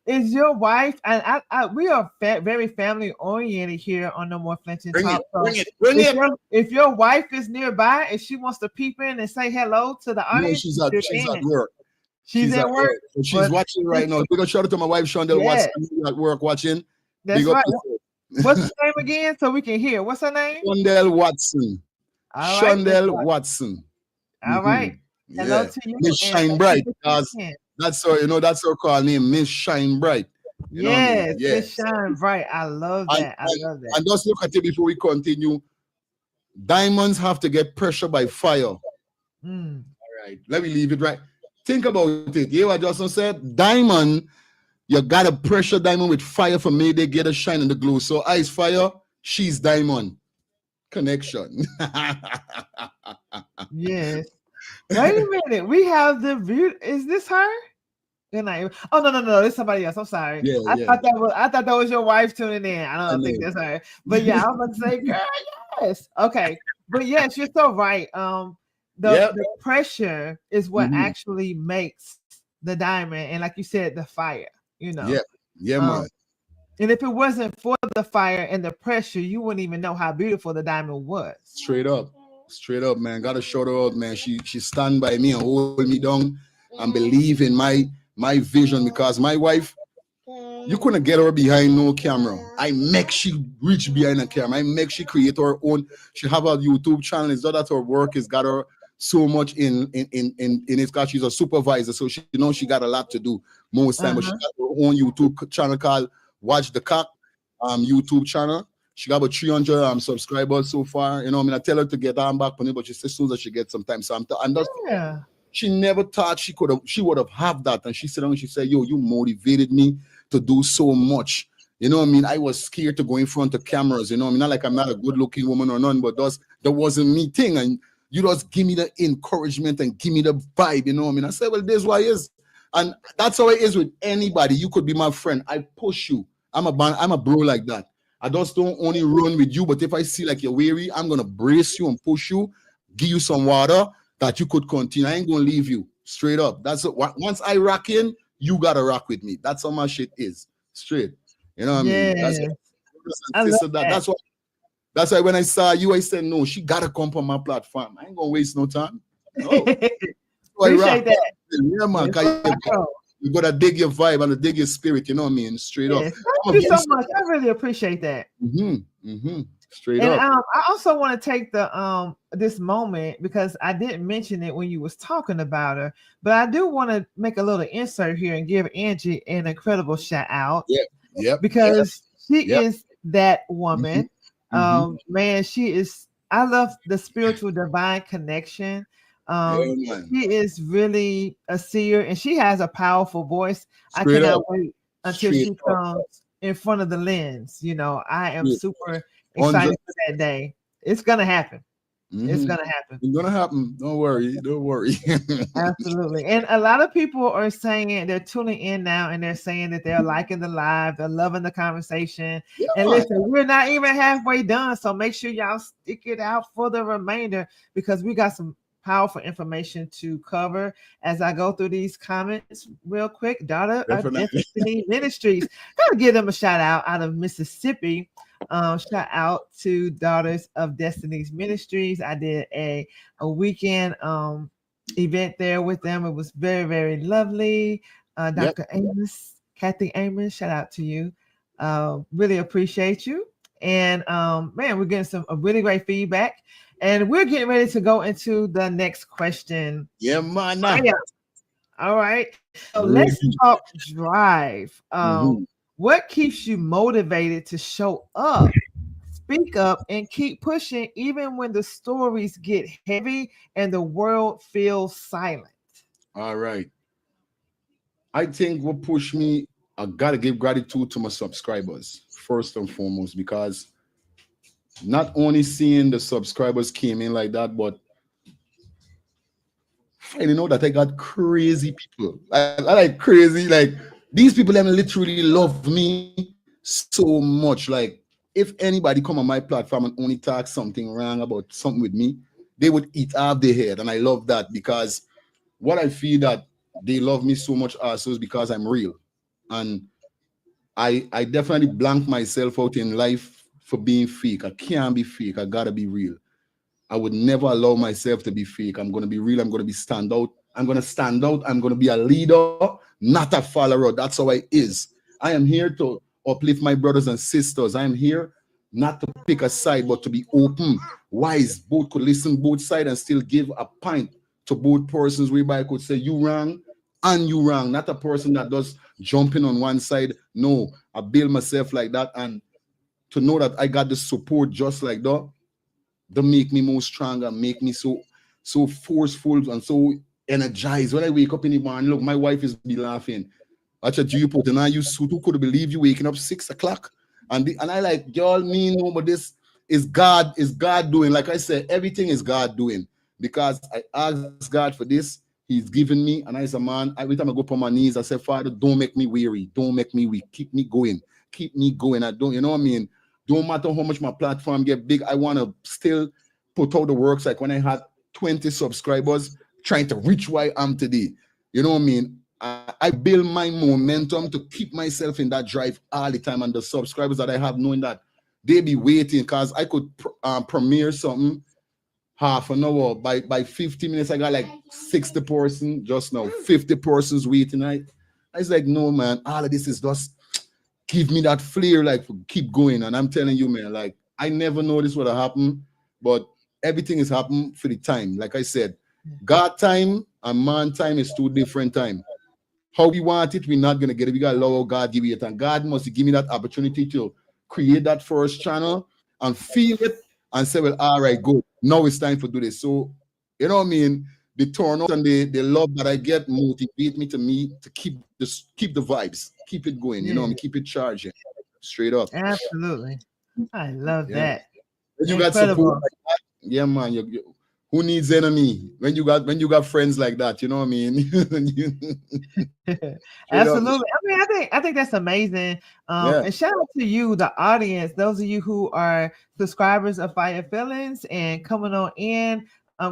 Is your wife, and we are very family oriented here on No More Flinching Talk. Bring it. If your wife is nearby, if she wants to peep in and say hello to the audience, no, she's at work. She's at work. So she's watching right now. We're gonna shout out to my wife, Shondell Watson, at work watching. That's right. What's her name again? So we can hear. What's her name? Shondell Watson. All right, Shondell Watson. All right. Hello to you. Miss Shine Bright. That's her, that's her call name, Miss Shine Bright. Yes, Miss Shine Bright. I love that. I love that. And just look at it before we continue. Diamonds have to get pressure by fire. All right, let me leave it right. Think about it. You know what Justin said? Diamond, you gotta pressure diamond with fire for me. They get a shine and the glow. So ice fire, she's diamond. Connection. Yes. Wait a minute. We have the view. Is this her? Good night. Oh no, it's somebody else. I'm sorry. I thought that was your wife tuning in. I don't think that's her. But yeah, I was about to say, girl, yes. Okay. But yes, you're so right. The pressure is what actually makes the diamond, and like you said, the fire, man. And if it wasn't for the fire and the pressure, you wouldn't even know how beautiful the diamond was. Straight up, man. Gotta shout her out, man. She stand by me and hold me down and believe in my vision, because my wife, you couldn't get her behind no camera. I make she reach behind the camera. I make she create her own. She have a YouTube channel. It's not that her work has got her so much in it, because she's a supervisor, so she she got a lot to do most time. But she got her own YouTube channel called Watch the Cock YouTube channel. She got about 300 subscribers so far. I tell her to get on back on it, but she says as soon as she gets some time. So I'm just She never thought she would have that. And she said, and she said, yo, you motivated me to do so much. You know what I mean? I was scared to go in front of cameras. You know what I mean? Not like I'm not a good looking woman or none, but that wasn't me thing. And you just give me the encouragement and give me the vibe. You know what I mean? I said, well, this is what it is. And that's how it is with anybody. You could be my friend. I push you. I'm a bro like that. I just don't only run with you, but if I see like you're weary, I'm gonna brace you and push you, give you some water that you could continue. I ain't gonna leave you straight up. That's it. Once I rock in, you gotta rock with me. That's how my shit is. Straight. You know what I mean? That's why when I saw you, I said, no, she gotta come on my platform. I ain't gonna waste no time. No. Appreciate that. Yeah, man. You gotta dig your vibe and dig your spirit, you know what I mean? Straight up. Thank you so much. I really appreciate that. Straight and, up. I also want to take the this moment because I didn't mention it when you was talking about her, but I do want to make a little insert here and give Angie an incredible shout out. Because she is that woman. Man, she is. I love the spiritual divine connection. She is really a seer and she has a powerful voice. I cannot wait until she comes in front of the lens. You know, I am super excited for that day. It's gonna happen. It's gonna happen. It's gonna happen. Don't worry. Absolutely. And a lot of people are saying they're tuning in now and they're saying that they're liking the live, they're loving the conversation. And listen, we're not even halfway done. So make sure y'all stick it out for the remainder because we got some powerful information to cover as I go through these comments real quick. Daughter of Destiny Ministries. Gotta give them a shout out of Mississippi. Shout out to Daughters of Destiny's Ministries. I did a weekend event there with them. It was very, very lovely. Dr. Amos, Kathy Amos, shout out to you. Really appreciate you. And man, we're getting some really great feedback. And we're getting ready to go into the next question. Yeah, man. All right. So let's talk drive. What keeps you motivated to show up, speak up, and keep pushing even when the stories get heavy and the world feels silent? All right. I think what pushed me, I gotta give gratitude to my subscribers first and foremost, because not only seeing the subscribers came in like that, but finding out that I got crazy people. I like crazy, like these people that literally love me so much. Like if anybody come on my platform and only talk something wrong about something with me, they would eat off their head. And I love that because what I feel that they love me so much also is because I'm real. And I definitely blank myself out in life for being fake. I can't be fake. I gotta be real. I would never allow myself to be fake. I'm gonna be real. I'm gonna be stand out. I'm gonna stand out. I'm gonna be a leader, not a follower. That's how I is. I am here to uplift my brothers and sisters. I am here not to pick a side, but to be open, wise. Both could listen both sides and still give a pint to both persons whereby I could say you wrong and you wrong. Not a person that does jumping on one side. No, I build myself like that, and to know that I got the support just like that, to make me more stronger, make me so forceful and so energized. When I wake up in the morning, look, my wife is be laughing. I said, you put and you suit, who could believe you waking up 6 o'clock? And I like, y'all mean no, but this is God doing. Like I said, everything is God doing. Because I asked God for this, He's given me, and I said, man, every time I go up on my knees, I said, Father, don't make me weary, don't make me weak, keep me going. I don't, you know what I mean? Don't matter how much my platform get big, I want to still put out the works. Like when I had 20 subscribers, trying to reach where I am today. You know what I mean? I build my momentum to keep myself in that drive all the time. And the subscribers that I have, knowing that they be waiting, because I could premiere something half an hour. By 50 minutes, I got like 60 persons just now, 50 persons waiting. I was like, no, man, all of this is just give me that flair, like keep going. And I'm telling you, man, like I never know this would have happened, but everything is happening for the time. Like I said, God time and man time is two different time. How we want it, we're not gonna get it. We gotta allow God give it, and God must give me that opportunity to create that first channel and feel it and say, well, all right, good. Now it's time to do this. So, you know what I mean? the turnout and the love that I get motivate me to keep the vibes, keep it going, you know, I mean, keep it charging, straight up. Absolutely. I love Yeah. that. When you got support Incredible. like that, yeah, man. Who needs enemy when you got friends like that? You know what I mean? Absolutely. I mean, I think that's amazing. Yeah. And shout out to you, the audience, those of you who are subscribers of Fiyafeelings and coming on in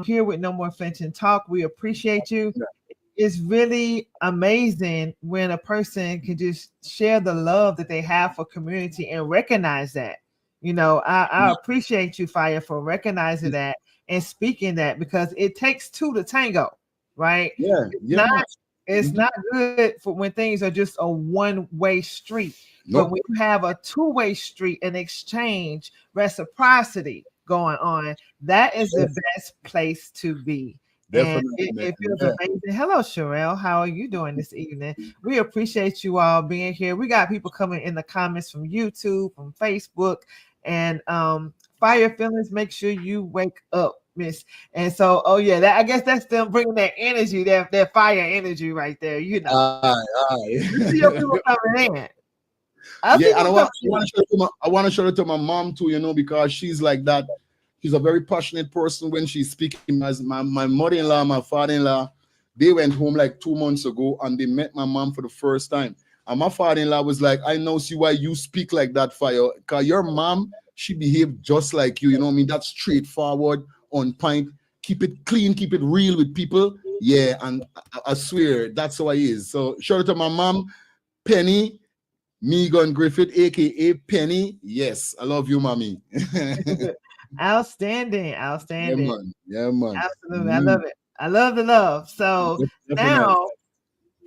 here with No More Flinching Talk. We appreciate you. It's really amazing when a person can just share the love that they have for community and recognize that. You know, I appreciate you, Fire, for recognizing that and speaking that, because it takes two to tango, right? It's not good for when things are just a one-way street. Nope. But when you have a two-way street, an exchange, reciprocity going on, that is the best place to be. Definitely, and it feels amazing. Hello, Sherelle. How are you doing this evening? We appreciate you all being here. We got people coming in the comments from YouTube, from Facebook, and Fiyafeelings. Make sure you wake up, Miss. And so, oh yeah, I guess that's them bringing that energy, that fire energy right there. You know, aye. See your people coming in. Yeah, and I want to show it to my mom too, you know, because she's like that. She's a very passionate person when she's speaking. As my mother-in-law, my father-in-law, they went home like 2 months ago and they met my mom for the first time. And my father-in-law was like, I know, see why you speak like that, Fire. Because your mom, she behaved just like you. You know what I mean? That's straightforward, on point. Keep it clean, keep it real with people. Yeah, and I swear, that's how I is. So shout out to my mom, Penny, Megan Griffith, a.k.a. Penny. Yes, I love you, mommy. Outstanding. Yeah, man. Absolutely. I love it. I love the love. So now,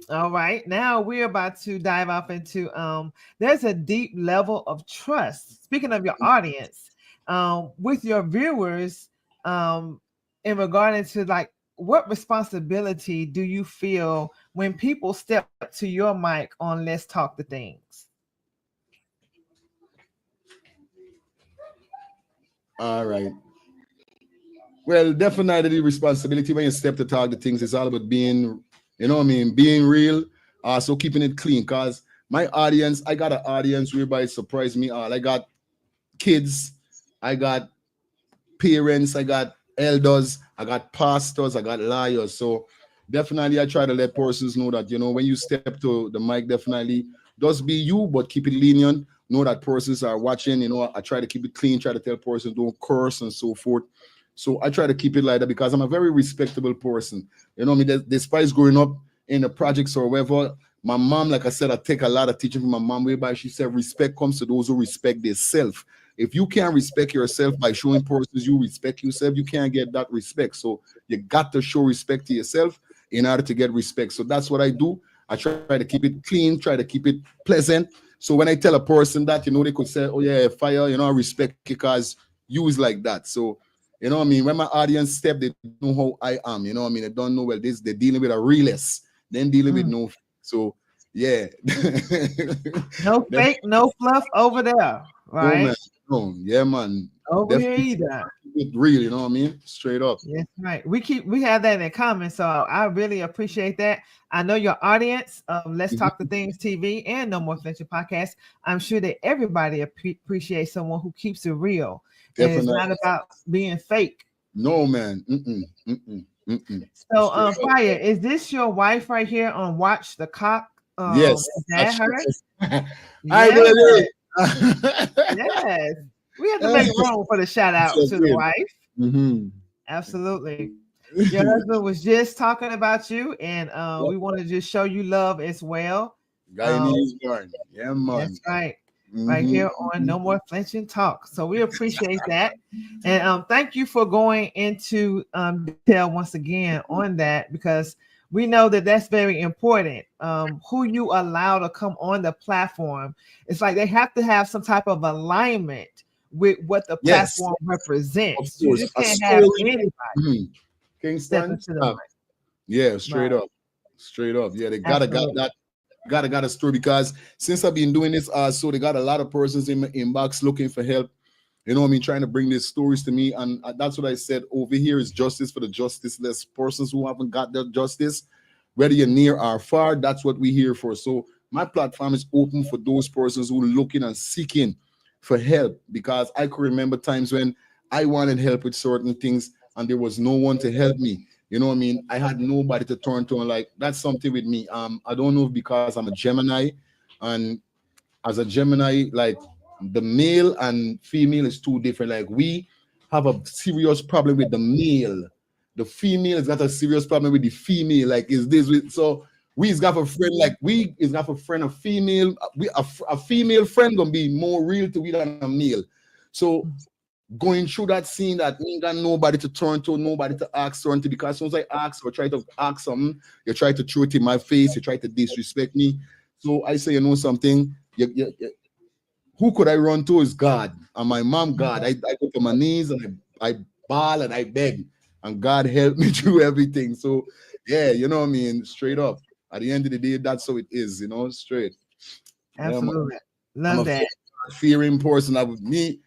all right, now we're about to dive off into there's a deep level of trust. Speaking of your audience, with your viewers, in regard to like, what responsibility do you feel when people step up to your mic on Let's Talk the Things? All right. Well, definitely the responsibility when you step to talk the things is all about being, you know what I mean, being real, also keeping it clean. Because my audience, I got an audience whereby it surprised me all. I got kids, I got parents, I got elders, I got pastors, I got lawyers. So definitely I try to let persons know that, you know, when you step to the mic, definitely just be you, but keep it lenient. Know that persons are watching, you know, I try to keep it clean, try to tell persons don't curse and so forth. So I try to keep it like that because I'm a very respectable person. You know, I mean, despite growing up in the projects or whatever, my mom, like I said, I take a lot of teaching from my mom, whereby she said respect comes to those who respect themselves. If you can't respect yourself by showing persons you respect yourself, you can't get that respect. So you got to show respect to yourself in order to get respect. So that's what I do. I try to keep it clean, try to keep it pleasant. So when I tell a person that, you know, they could say, oh yeah, Fire, you know, I respect because you is like that. So, you know what I mean? When my audience step, they know how I am. You know what I mean? They don't know, well, they're dealing with a realist. Then dealing with no. So, yeah. No fake, no fluff over there, right? Oh, man. No, yeah, man. Over here either. It real, you know what I mean? Straight up. Yes, right. We have that in common. So I really appreciate that. I know your audience of Let's Talk the Things TV and No More Flinching Podcast. I'm sure that everybody appreciates someone who keeps it real. And it's not about being fake. No, man. So, Fire, is this your wife right here on Watch the Cock? Yes. Is that her? I did it. Yes. We have to make room for the shout out to the wife. Absolutely. Your husband was just talking about you, and we want to just show you love as well. Guyanese born. Yeah, man. That's right. Right here on No More Flinching Talk. So we appreciate that. And thank you for going into detail once again on that, because we know that that's very important. Who you allow to come on the platform, it's like they have to have some type of alignment with what the platform represents. You just can't have anybody. Kingston. Yeah, straight up. Yeah, they gotta got that. Got a story, because since I've been doing this, so they got a lot of persons in my inbox looking for help. You know what I mean? Trying to bring these stories to me. And that's what I said. Over here is justice for the justiceless persons who haven't got their justice. Whether you're near or far, that's what we're here for. So my platform is open for those persons who are looking and seeking for help. Because I could remember times when I wanted help with certain things and there was no one to help me. You know what I mean? I had nobody to turn to. And like, that's something with me. I don't know if because I'm a Gemini, and as a Gemini, like the male and female is two different. Like we have a serious problem with the male. The female has got a serious problem with the female. Like is this with so we's got a friend like we is got a friend a female. A female friend gonna be more real to we than a male. So going through that scene that ain't got nobody to turn to, nobody to ask turn to, because as soon as I ask or try to ask something, you try to throw it in my face, you try to disrespect me. So I say, you know something, who could I run to is God and my mom, God. I go to my knees and I bawl and I beg, and God help me through everything. So yeah, you know what I mean, straight up. At the end of the day, that's how it is, you know, straight. Absolutely. I'm Love a that. fearing person. I would me,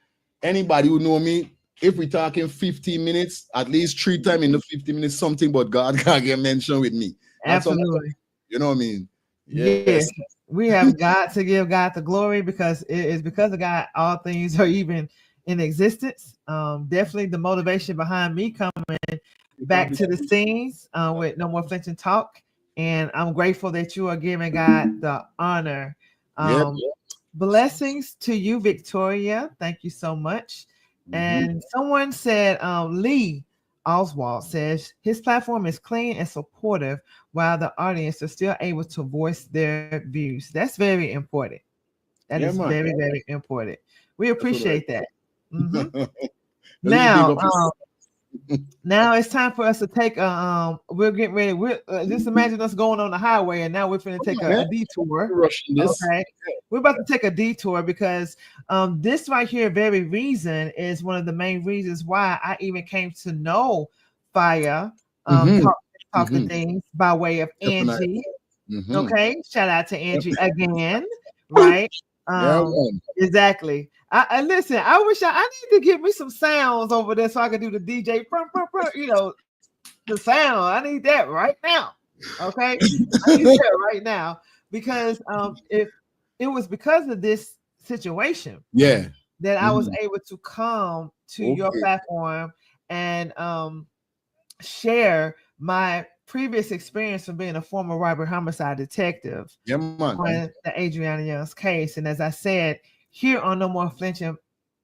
anybody who know me, if we're talking 15 minutes, at least 3 times in the 15 minutes, something but God can get mentioned with me. That's Absolutely. you know what I mean? Yes. We have got to give God the glory, because it is because of God all things are even in existence. Definitely the motivation behind me coming back to the scenes with No More Flinching Talk. And I'm grateful that you are giving God the honor. Blessings to you, Victoria. Thank you so much. And someone said, Lee Oswald says his platform is clean and supportive while the audience are still able to voice their views. That's very important. That is very, very important. We appreciate that. Now, now it's time for us to take we're getting ready. We're just imagine us going on the highway, and now we're going to take a detour. Okay, we're about to take a detour because this right here, very reason, is one of the main reasons why I even came to know Fire talk the things by way of Angie. Okay, shout out to Angie again, right? Exactly. I listen. I wish I need to get me some sounds over there so I can do the DJ. You know, the sound. I need that right now. Okay, I need that right now because if it was because of this situation, that I was able to come to your platform and share my previous experience from being a former robbery homicide detective on the Adriana Young's case. And as I said, here on No More Flinching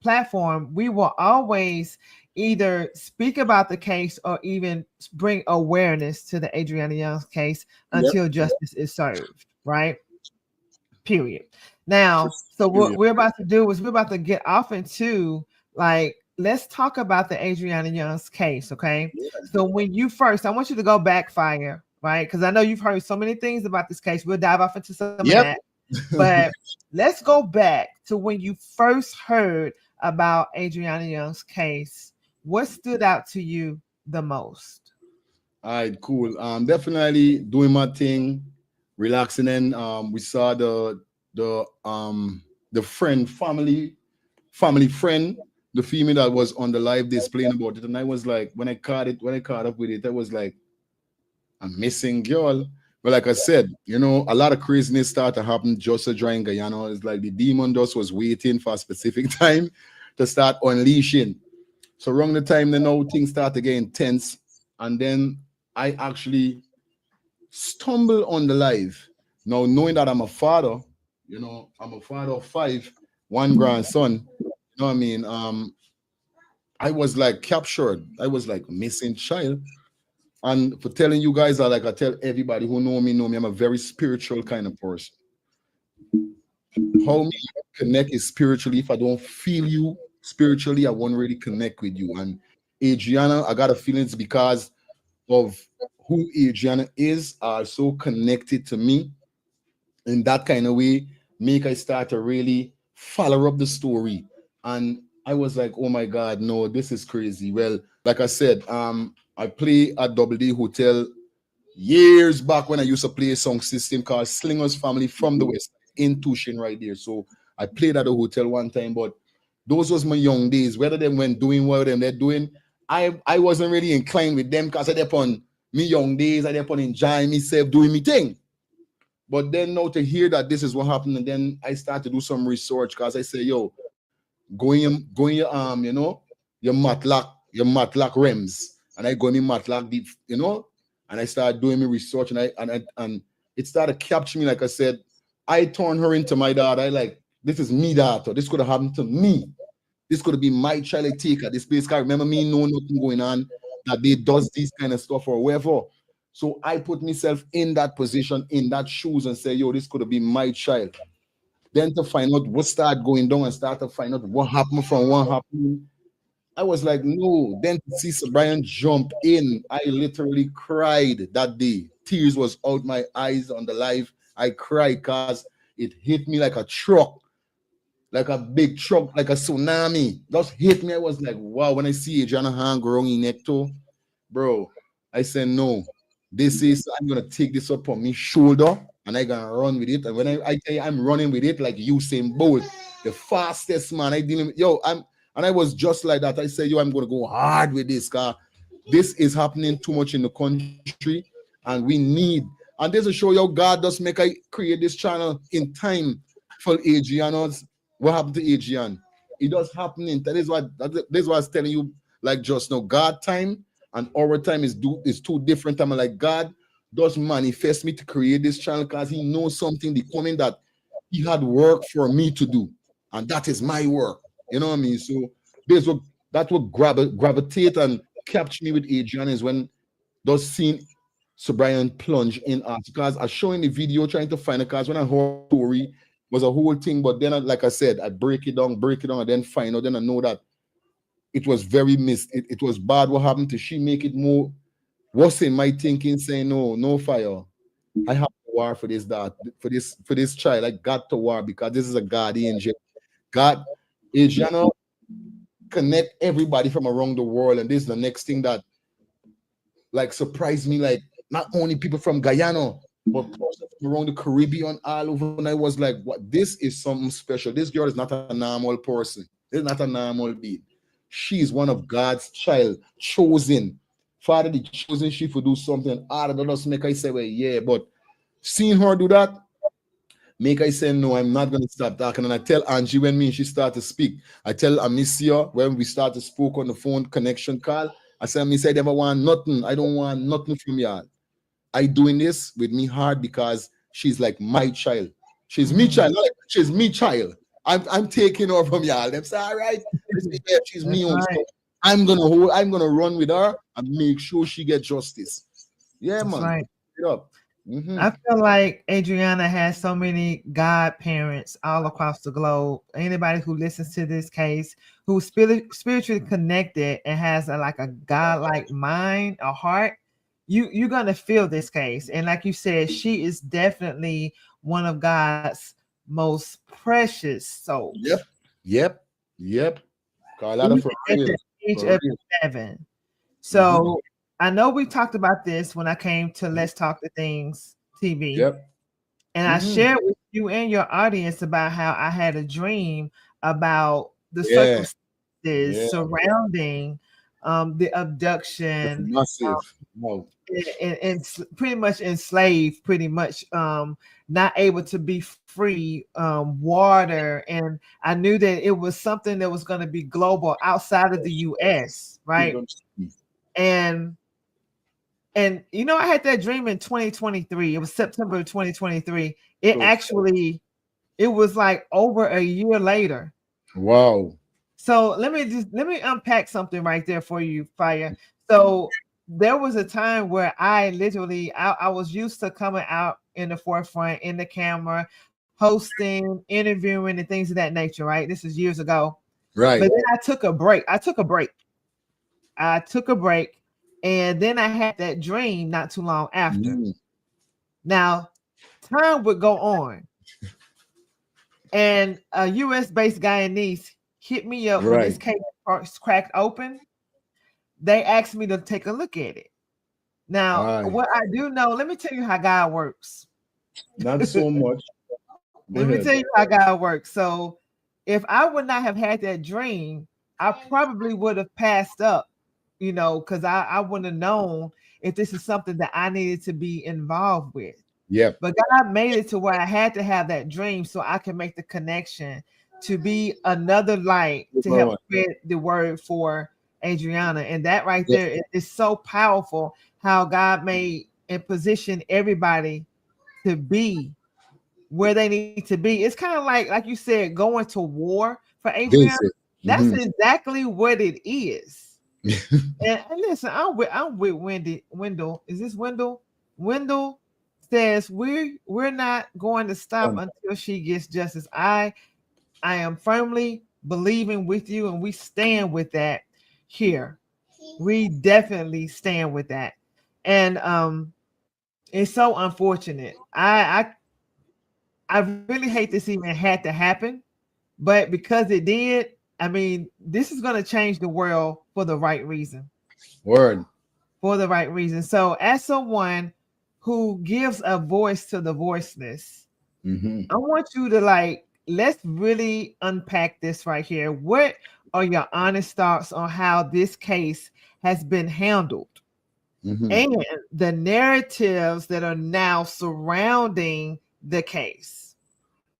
platform, we will always either speak about the case or even bring awareness to the Adriana Young's case until justice is served, right? Period. Now, so what we're about to do is we're about to get off into like, let's talk about the Adriana Young's case, okay? So when you first, I want you to go back, Fire, right? Because I know you've heard so many things about this case. We'll dive off into some of that. But let's go back to when you first heard about Adriana Young's case. What stood out to you the most? All right, cool. Definitely doing my thing, relaxing, and we saw the family friend, the female that was on the live displaying about it, and I was like, when I caught up with it, I was like, a missing girl. But like I said, you know, a lot of craziness started to happen just a drawing Guyana. It's like the demon just was waiting for a specific time to start unleashing. So around the time then now things start to get intense. And then I actually stumble on the live. Now knowing that I'm a father, you know, I'm a father of 5, 1 grandson. You know what I mean? I was like captured. I was like a missing child. And for telling you guys, I tell everybody who know me, I'm a very spiritual kind of person. How me connect is spiritually. If I don't feel you spiritually, I won't really connect with you. And Adriana, I got a feeling it's because of who Adriana is, are so connected to me in that kind of way, make I start to really follow up the story. And I was like, oh my God, no, this is crazy. Well, like I said, I play at Double D Hotel years back when I used to play a song system called Slingers Family from the West in Tushin right there. So I played at the hotel one time, but Those was my young days. Whether them went doing what them they're doing, I wasn't really inclined with them because I upon me young days, I upon enjoying myself doing me thing. But then now to hear that this is what happened, and then I start to do some research because I say, yo, going your your matlock rims, and I go in my matlock deep, and I started doing my research, and it started capturing me. Like I said, I turned her into my daughter. I like, this is me daughter. This could have happened to me. This could have been my child. I take at this place. Cause remember me know nothing going on that they does these kind of stuff or whatever. So I put myself in that position, in that shoes, and say, yo, this could have been my child. Then to find out what started going down and start to find out what happened from what happened, I was like, no. Then to see Sir Brian jump in, I literally cried that day. Tears was out my eyes on the live. I cried because it hit me like a truck, like a big truck, like a tsunami. Just hit me. I was like, wow. When I see Adriana hand growing in neck too, bro, I said, no. This is, I'm gonna take this up on my shoulder and I gonna run with it. And when I tell you I'm running with it like Usain Bolt, the fastest man. And I was just like that. I said, yo, I'm gonna go hard with this, car. This is happening too much in the country, and we need. And this will show you how God does make I create this channel in time for Adriana's. What happened to Adrian? It does happening. That is what I was telling you, like just now. God time and our time is two different time. Like God does manifest me to create this channel because he knows something the coming that he had work for me to do, and that is my work. You know what I mean? So that would gravitate and capture me with Adrian is when those scene Sir Brian plunge in us because I showing the video trying to find a cause when I heard the story was a whole thing, but then like I said, I break it down, and then find out, then I know that it was very it was bad what happened to she make it more what's in my thinking saying no fire. I have to war for this child. I got to war because this is a God angel. God, Adriana connect everybody from around the world, and this is the next thing that like surprised me. Like not only people from Guyana, but from around the Caribbean, all over. And I was like, "What? This is something special. This girl is not a normal person. This is not a normal being. She is one of God's child, chosen. Father, the chosen she for do something. That does make I say, well, yeah, but seeing her do that." Make I say no, I'm not gonna stop talking. And I tell Angie when me and she start to speak. I tell Amicia when we start to speak on the phone connection call. I say, Amicia, I never want nothing. I don't want nothing from y'all. I doing this with me hard because she's like my child. She's me child. Like, she's me child. I'm taking her from y'all. Them say, all right, yeah, she's me own. So I'm gonna run with her and make sure she get justice. Yeah, That's man. right. Get up. Mm-hmm. I feel like Adriana has so many godparents all across the globe. Anybody who listens to this case, who's spiritually connected and has a godlike mind, a heart, you're gonna feel this case. And like you said, she is definitely one of God's most precious souls. Yep. Carlotta for real. Age of 7. So I know we talked about this when I came to Let's Talk the Things TV. Yep. And I shared with you and your audience about how I had a dream about the circumstances surrounding the abduction. That's massive. And pretty much enslaved, not able to be free, water. And I knew that it was something that was going to be global outside of the US, right? And I had that dream in 2023. It was September of 2023. It was like over a year later. Wow. So let me unpack something right there for you, Fire. So there was a time where I was used to coming out in the forefront, in the camera, hosting, interviewing, and things of that nature, right? This is years ago. Right. But then I took a break. And then I had that dream not too long after. Now, time would go on. And a US-based Guyanese hit me up when this case cracked open. They asked me to take a look at it. Now, what I do know, let me tell you how God works. Not so much. Let me tell you how God works. So if I would not have had that dream, I probably would have passed up, because I wouldn't have known if this is something that I needed to be involved with. Yep. But God made it to where I had to have that dream so I can make the connection to be another light to help spread the word for Adriana. And that right there is so powerful, how God made and positioned everybody to be where they need to be. It's kind of like you said, going to war for Adriana. That's exactly what it is. and listen, I'm with Wendell. Is this Wendell? Wendell says we're not going to stop until she gets justice. I am firmly believing with you, and we stand with that here. We definitely stand with that. And it's so unfortunate. I really hate this even had to happen, but because it did, I mean, this is going to change the world for the right reason. Word. For the right reason. So, as someone who gives a voice to the voiceless, I want you to let's really unpack this right here. What are your honest thoughts on how this case has been handled and the narratives that are now surrounding the case?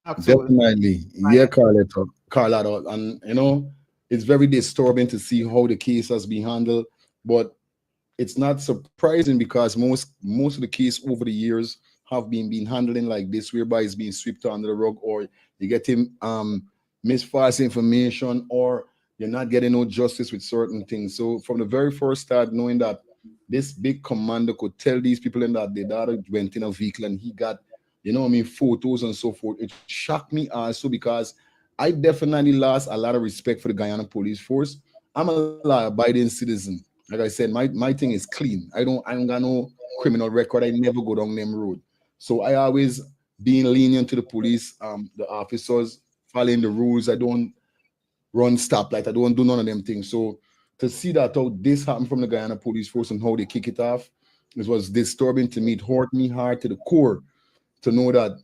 Definitely. Yeah, Carlotts. And it's very disturbing to see how the case has been handled, but it's not surprising because most of the case over the years have been handling like this, whereby it's being swept under the rug, or you get him false information, or you're not getting no justice with certain things. So from the very first start, knowing that this big commander could tell these people in that their daughter went in a vehicle and he got, photos and so forth, it shocked me also because I definitely lost a lot of respect for the Guyana police force. I'm a law-abiding citizen. Like I said, my thing is clean. I don't got no criminal record. I never go down them road. So I always being lenient to the police, the officers, following the rules. I don't run stoplight. I don't do none of them things. So to see that how this happened from the Guyana police force and how they kick it off, it was disturbing to me. It hurt me hard to the core to know that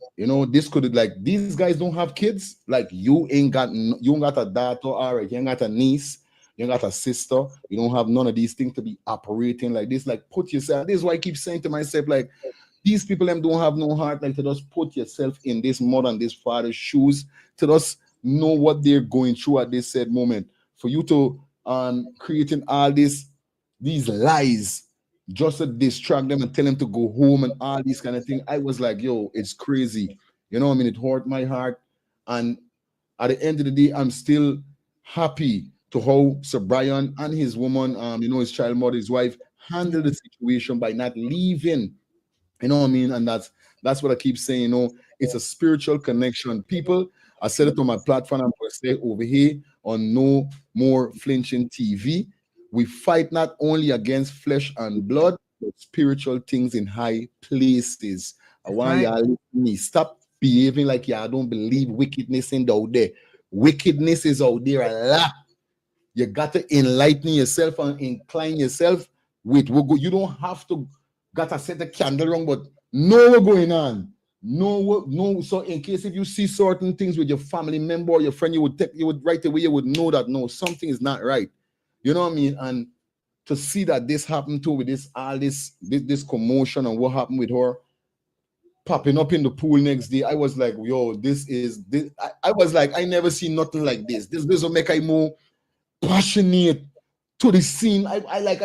this could, like, these guys don't have kids. Like, you ain't got a daughter, all right, you ain't got a niece, you ain't got a sister, you don't have none of these things to be operating like this. Like, put yourself, this is why I keep saying to myself, like, these people them don't have no heart, like, to just put yourself in this mother and this father's shoes, to just know what they're going through at this said moment, for you to creating all these lies just to distract them and tell them to go home and all these kind of things. I was like, yo, it's crazy. It hurt my heart. And at the end of the day, I'm still happy to how Sir Brian and his woman, his child mother, his wife, handled the situation by not leaving. And that's what I keep saying. It's a spiritual connection. People, I said it on my platform, I'm going to say over here on No More Flinching TV. We fight not only against flesh and blood, but spiritual things in high places. I want y'all to stop behaving like y'all don't believe wickedness in out there. Wickedness is out there a lot. You got to enlighten yourself and incline yourself with what you don't have to got to set the candle wrong, but know what's going on. No. So in case if you see certain things with your family member or your friend, you would right away you would know that no, something is not right. You know what I mean? And to see that this happened too with this commotion and what happened with her popping up in the pool next day, I was like, yo, this. I was like, I never seen nothing like this. This will make I more passionate to the scene. I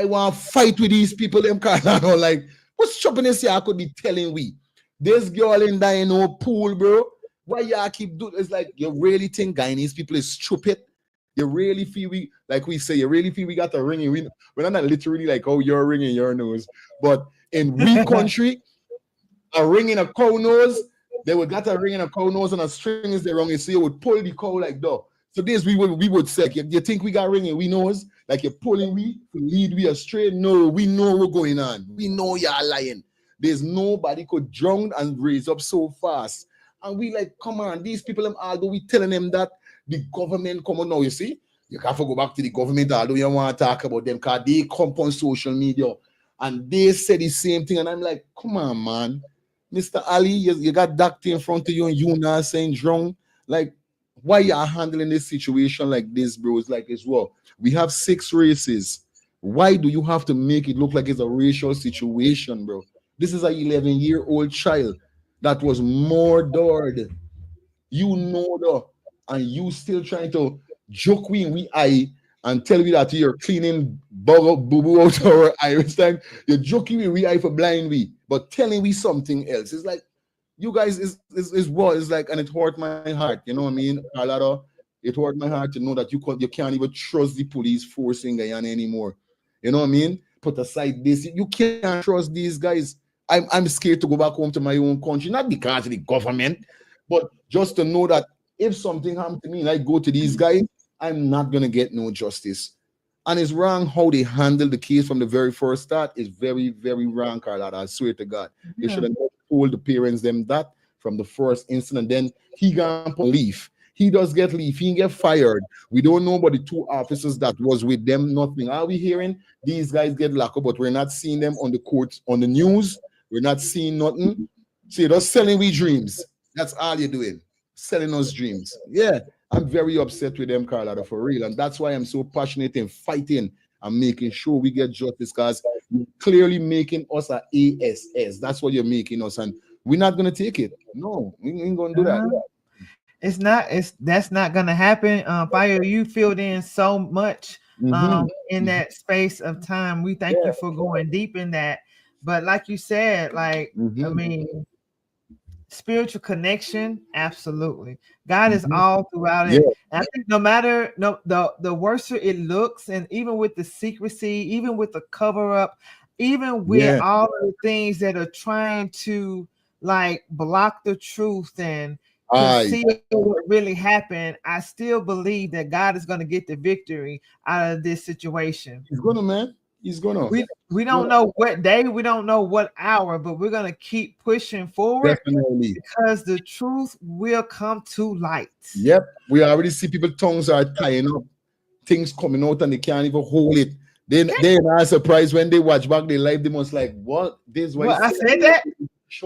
want to fight with these people. Them Carlotts, like, what's choppiness here? I could be telling we. This girl in that pool, bro. Why y'all keep doing? It's like, you really think Guyanese people is stupid? You really feel we, like we say, you really feel we got a ring? We're not literally like, oh, you're ringing your nose. But in we country, a ring in a cow nose, they would got a ring in a cow nose and a string is the wrong. So you would pull the cow like that. So this we would say, you think we got ring in we nose? Like you're pulling we to lead we astray? No, we know what's going on. We know you're lying. There's nobody could drown and raise up so fast. And we like, come on, these people, although we telling them that the government come on now, you see, you can't go back to the government, although you want to talk about them, because they come on social media and they say the same thing. And I'm like, come on, man. Mr. Ali, you got doctor in front of you and you not saying drown. Like, why you are handling this situation like this, bro? It's like it's well, we have 6 races. Why do you have to make it look like it's a racial situation, bro? This is a 11-year-old child that was murdered. You know the, and you still trying to joke we eye and tell me that you're cleaning boo boo out our eye. It's like you're joking we eye for blind we, but telling we something else. It's like you guys is what it's like, and it hurt my heart. You know what I mean? Carlotta, it hurt my heart to know that you can't even trust the police force in Guyana anymore. You know what I mean? Put aside this, you can't trust these guys. I'm scared to go back home to my own country, not because of the government, but just to know that if something happened to me and I go to these guys, I'm not gonna get no justice. And it's wrong how they handle the case from the very first start. Is very, very wrong, Carlotta. I swear to God. They should have told the parents them that from the first incident. Then he got leave. He does get leave. He get fired. We don't know about the 2 officers that was with them. Nothing. Are we hearing these guys get locked up, but we're not seeing them on the court, on the news? We're not seeing nothing. So you're just selling we dreams. That's all you're doing. Selling us dreams. Yeah. I'm very upset with them, Carlotta, for real. And that's why I'm so passionate in fighting and making sure we get justice, because you're clearly making us a ASS. That's what you're making us. And we're not going to take it. No, we ain't going to do that. That's not going to happen. Fire, you filled in so much in that space of time. We thank you for going deep in that. But like you said, like, I mean, spiritual connection, absolutely. God is all throughout it. And I think no matter the worse it looks, and even with the secrecy, even with the cover up, even with all of the things that are trying to like block the truth and conceal what really happened, I still believe that God is going to get the victory out of this situation. He's gonna, man. He's gonna. We don't know what day, we don't know what hour, but we're gonna keep pushing forward. Definitely. Because the truth will come to light. Yep. We already see people tongues are tying up, things coming out and they can't even hold it. They're not surprised when they watch back their life. They must like, what? This why I said that?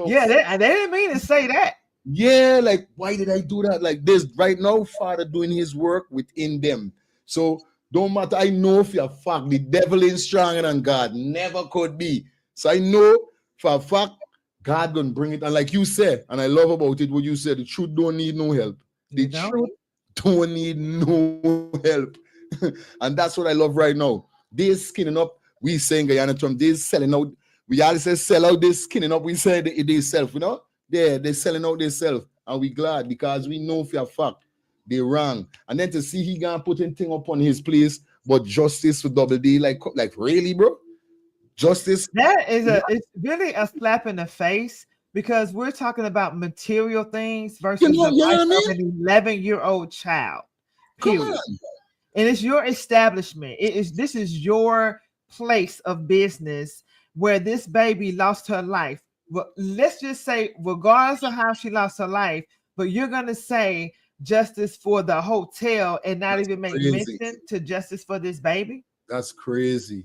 Yeah, they didn't mean to say that. Yeah, like, why did I do that? Like this right now, Father doing his work within them. So don't matter. I know for a fact the devil is stronger than God. Never could be. So I know for a fact God gonna bring it. And like you said, and I love about it what you said, the truth don't need no help. The truth don't need no help. And that's what I love right now. They're skinning up. We saying Guyana term, they're selling out. We always say sell out, they're skinning up. We say they self, you know? They're selling out themselves. And we glad because we know for a fact they wrong. And then to see he gonna put anything up on his place, but justice for Double D, like really, bro? Justice? That is it's really a slap in the face, because we're talking about material things versus the life of an 11-year-old child. Period. And it's your establishment. This is your place of business where this baby lost her life. Well, let's just say, regardless of how she lost her life, but you're gonna say justice for the hotel and not even make mention to justice for this baby? That's crazy.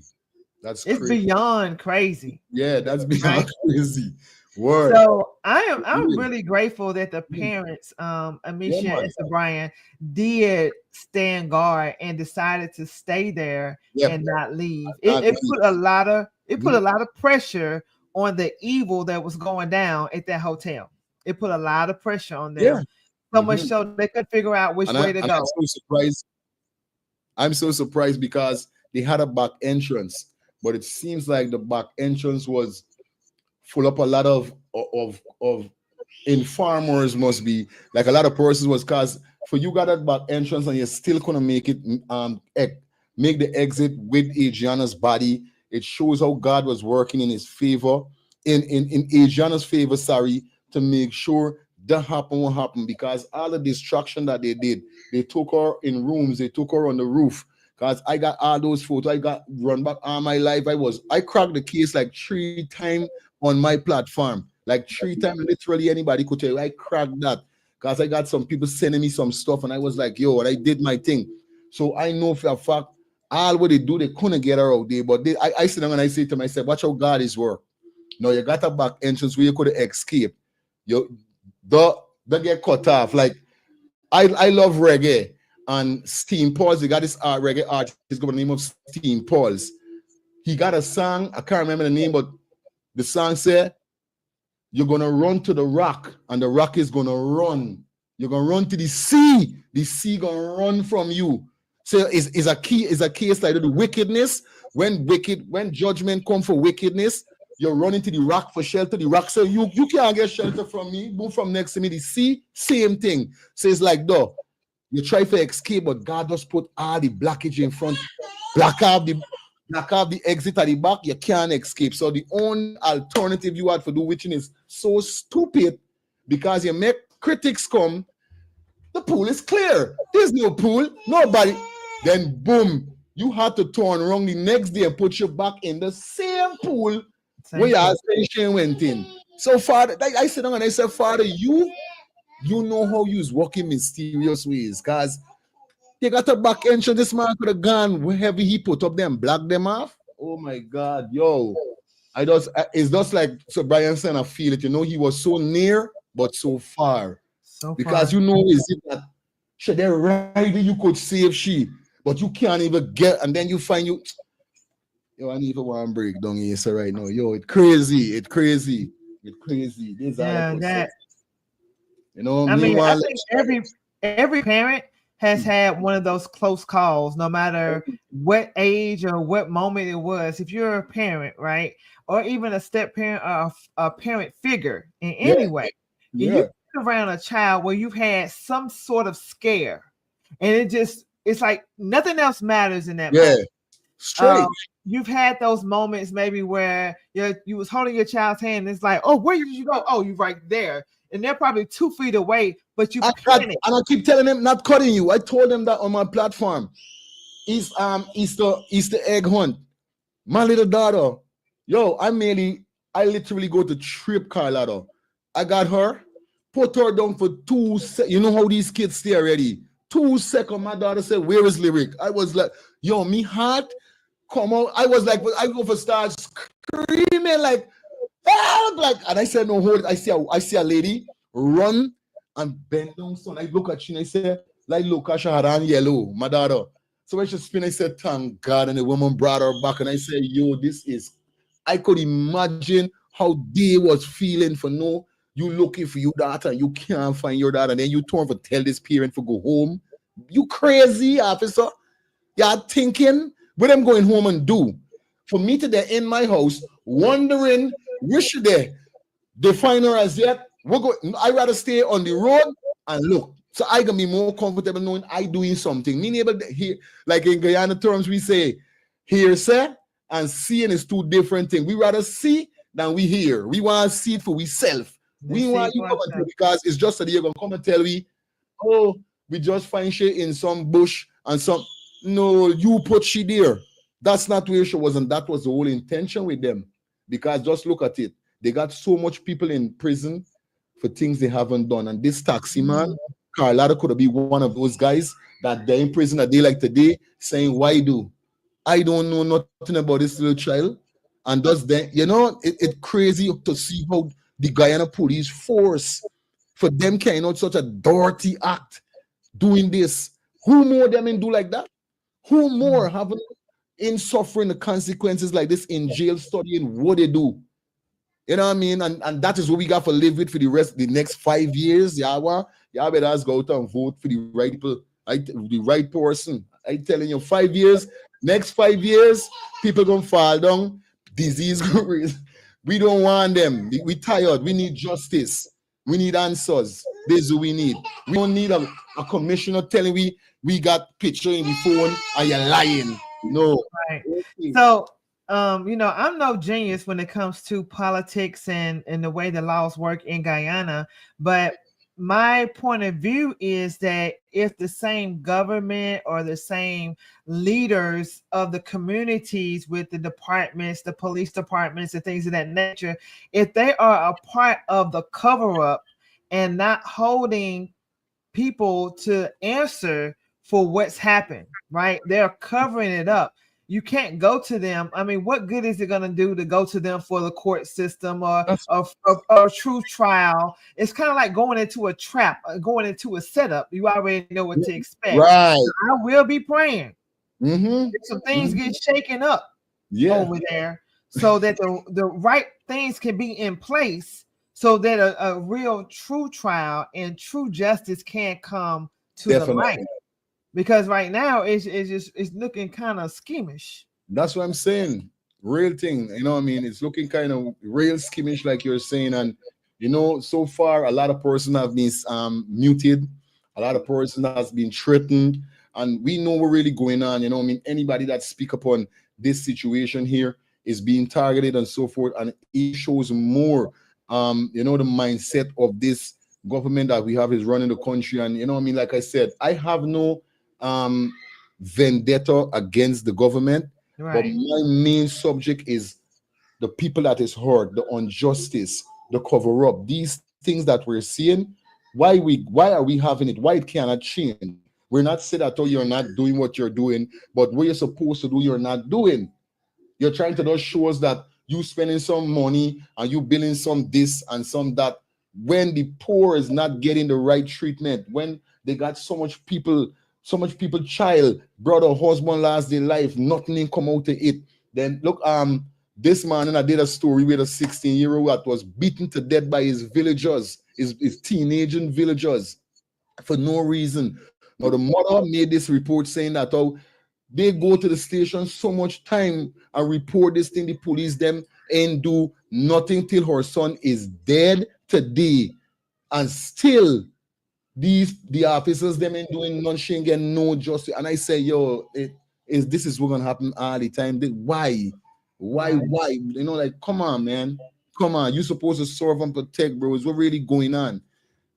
It's beyond crazy. Yeah, that's beyond crazy. Word. So I'm really grateful that the parents, Amisha and Brian, did stand guard and decided to stay there and not leave. It put a lot of pressure on the evil that was going down at that hotel. It put a lot of pressure on them. So much so they could figure out which way to go. I'm so surprised because they had a back entrance, but it seems like the back entrance was full up a lot of informers, must be like a lot of persons, was because for you got that back entrance and you're still gonna make it make the exit with Adriana's body. It shows how God was working in his favor, in Adriana's favor, to make sure that happen won't happen, because all the destruction that they did, they took her in rooms, they took her on the roof. Because I got all those photos, I got run back all my life. I cracked the case like 3 times on my platform, like 3 times. Literally anybody could tell you I cracked that, because I got some people sending me some stuff and I was like, yo, and I did my thing. So I know for a fact all what they do, they couldn't get her out there. But I sit down and I say to myself, watch how God is work. No, you got a back entrance where you could escape. They get cut off. Like I love reggae and Steam Pauls. He got this reggae artist got the name of Steam Pauls. He got a song, I can't remember the name, but the song said, "You're gonna run to the rock, and the rock is gonna run. You're gonna run to the sea gonna run from you." So is a case like the wickedness. When judgment come for wickedness, you're running to the rock for shelter. The rock say, you can't get shelter from me. Move from next to me. The sea, same thing. So it's like, though, you try to escape, but God just put all the blockage in front, block out the exit at the back. You can't escape. So the only alternative you had for do witching is so stupid, because you make critics come. The pool is clear. There's no pool. Nobody. Then boom, you had to turn around the next day and put you back in the same pool where your ascension went in. So Father, I sit down and I said, Father, you know how you walk in mysterious ways, because they got a back entrance. This man could have gone wherever he put up them, block them off. Oh my God, yo. It's just like so Brian said, I feel it. You know, he was so near, but so far. Because you know, is it that should there right you could save she, but you can't even get, and then you find yo, I need for one break down here so right now. Yo, it's crazy. This that you know, I mean, I think every parent has had one of those close calls, no matter what age or what moment it was. If you're a parent, right, or even a step parent or a parent figure in any way, you around a child where you've had some sort of scare, and it's like nothing else matters in that moment. Straight. You've had those moments maybe where you was holding your child's hand, and it's like, oh, where did you go? Oh, you're right there. And they're probably 2 feet away, but you panic. And I keep telling them, not cutting you. I told them that on my platform. It's Easter egg hunt. My little daughter, yo, I literally go to trip Carlotts. I got her, put her down for 2 seconds. You know how these kids stay already. 2 seconds, my daughter said, where is Lyric? I was like, yo, me heart come out. I was like, I go for start screaming like, help! Like, and I said, no, hold it. I see a lady run and bend down. So I look at you and I say, like, look, Asha had on yellow, my daughter. So when she spin, I said, thank God. And the woman brought her back. And I said, yo, I could imagine how they was feeling for you looking for your daughter and you can't find your daughter. And then you turn for tell this parent to go home. You crazy, officer. You're thinking what I'm going home and do. For me today in my house, wondering where should they find her as yet. I'd rather stay on the road and look. So I can be more comfortable knowing I doing something. Being able to hear, like in Guyana terms, we say hear, say, and seeing is 2 different things. We rather see than we hear. We want to see it for ourselves. We want you come and tell, because it's just that you're gonna come and tell me, oh, we just find she in some bush and some. No, you put she there. That's not where she was, and that was the whole intention with them. Because just look at it. They got so much people in prison for things they haven't done. And this taxi man, Carlotts could be one of those guys that they're in prison a day like today saying, why do? I don't know nothing about this little child. And does then, it's crazy to see how the Guyana police force for them carrying out such a dirty act doing this. Who more them in do like that? Who more haven't in suffering the consequences like this in jail studying what they do? You know what I mean? And that is what we got to live with for the next 5 years. Y'all better ask go out and vote for the right people, the right person. I telling you, 5 years, next 5 years, people gonna fall down, disease. We don't want them. We tired. We need justice. We need answers. This is what we need. We don't need a commissioner telling we got picture in the phone and you're lying. No. Right. So I'm no genius when it comes to politics and the way the laws work in Guyana, but my point of view is that if the same government or the same leaders of the communities with the departments, the police departments and things of that nature, if they are a part of the cover-up and not holding people to answer for what's happened, right? They're covering it up. you can't go to them. I mean, what good is it going to do to go to them for the court system or a truth trial? It's kind of like going into a trap, going into a setup. You already know what to expect. Right. So I will be praying. Mm-hmm. If some things get shaken up over there so that the right things can be in place so that a real true trial and true justice can come to the light. Because right now it's looking kind of schemish. That's what I'm saying. Real thing. You know what I mean? It's looking kind of real skimmish, like you're saying. And you know, so far a lot of persons have been muted, a lot of person has been threatened, and we know what's really going on. You know what I mean? Anybody that speak upon this situation here is being targeted and so forth, and it shows more you know, the mindset of this government that we have is running the country. And you know what I mean, like I said, I have no vendetta against the government, but my main subject is the people that is hurt, the injustice, the cover up, these things that we're seeing. Why are we having it? Why it cannot change? We're not saying that, oh, you're not doing what you're doing, but what you're supposed to do, you're not doing. You're trying to just show us that you spending some money and you billing some this and some that, when the poor is not getting the right treatment, when they got so much people child, brother, husband lost their life, nothing come out of it. Then look, this man, and I did a story with a 16-year-old that was beaten to death by his villagers, his teenaging villagers, for no reason. Now the mother made this report saying that, oh, they go to the station so much time and report this thing, the police them, and do nothing till her son is dead today. And still, the officers them ain't doing nothing, get no justice. And I say, yo, this is what's gonna happen all the time. Why? You know, like, come on, man. Come on. You're supposed to serve and protect, bro. Is what really going on?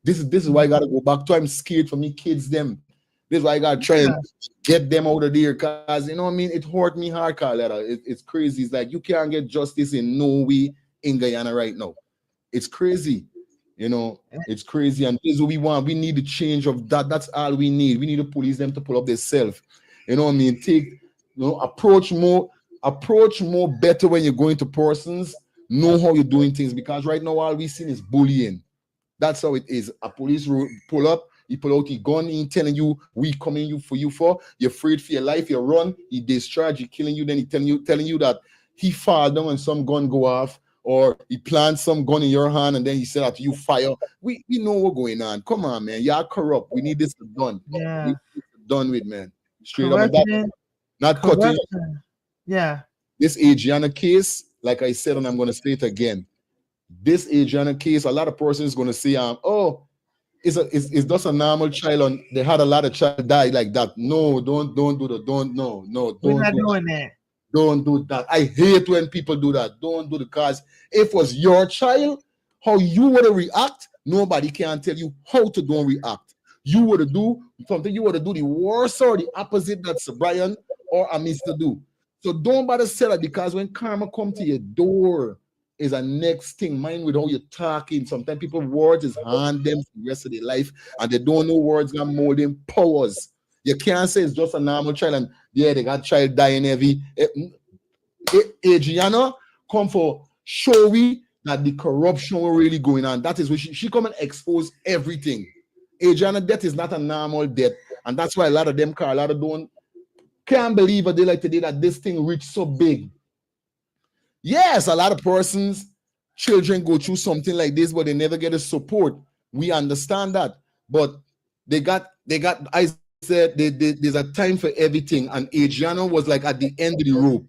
This is why I gotta go back to. I'm scared for me kids them. This is why I gotta try and get them out of there, cause you know what I mean. It hurt me hard, Carlotta. It's crazy. It's like you can't get justice in no way in Guyana right now. It's crazy, you know. It's crazy, and this is what we want. We need the change of that. That's all we need. We need to police them to pull up themselves. You know what I mean? Approach more better when you're going to persons. Know how you're doing things, because right now all we seen is bullying. That's how it is. A police pull up. He pull out his gun, he telling you, we coming for you for. You're afraid for your life, you run, he discharge, he killing you, then he telling you that he fall down and some gun go off, or he plants some gun in your hand and then he said that you fire. We know what's going on. Come on, man. Y'all corrupt. We need this done. Yeah. We need this done with, man. Straight up. Not cutting. Yeah. This Adriana case, like I said, and I'm going to say it again. This Adriana case, a lot of persons going to say, oh, it's just a normal child, and they had a lot of child die like that. No, don't do that. We're not doing that. Don't do that. I hate when people do that. Don't do it, because if it was your child, how you would react, nobody can tell you how to don't react. You would do something, you would do the worst or the opposite that Brian or Amis to do. So don't bother say that, because when karma come to your door, is a next thing. Mind with how you're talking. Sometimes people words is hand them for the rest of their life, and they don't know words got more than powers. You can't say it's just a normal child and yeah, they got child dying heavy. Adriana come for show we that the corruption was really going on. That is what she come and expose everything. Adriana death is not a normal death, and that's why a lot of them can't believe a day like today that this thing reached so big. Yes, a lot of persons, children go through something like this, but they never get a support. We understand that, but they got. I said there's a time for everything, and Adriana was like at the end of the rope.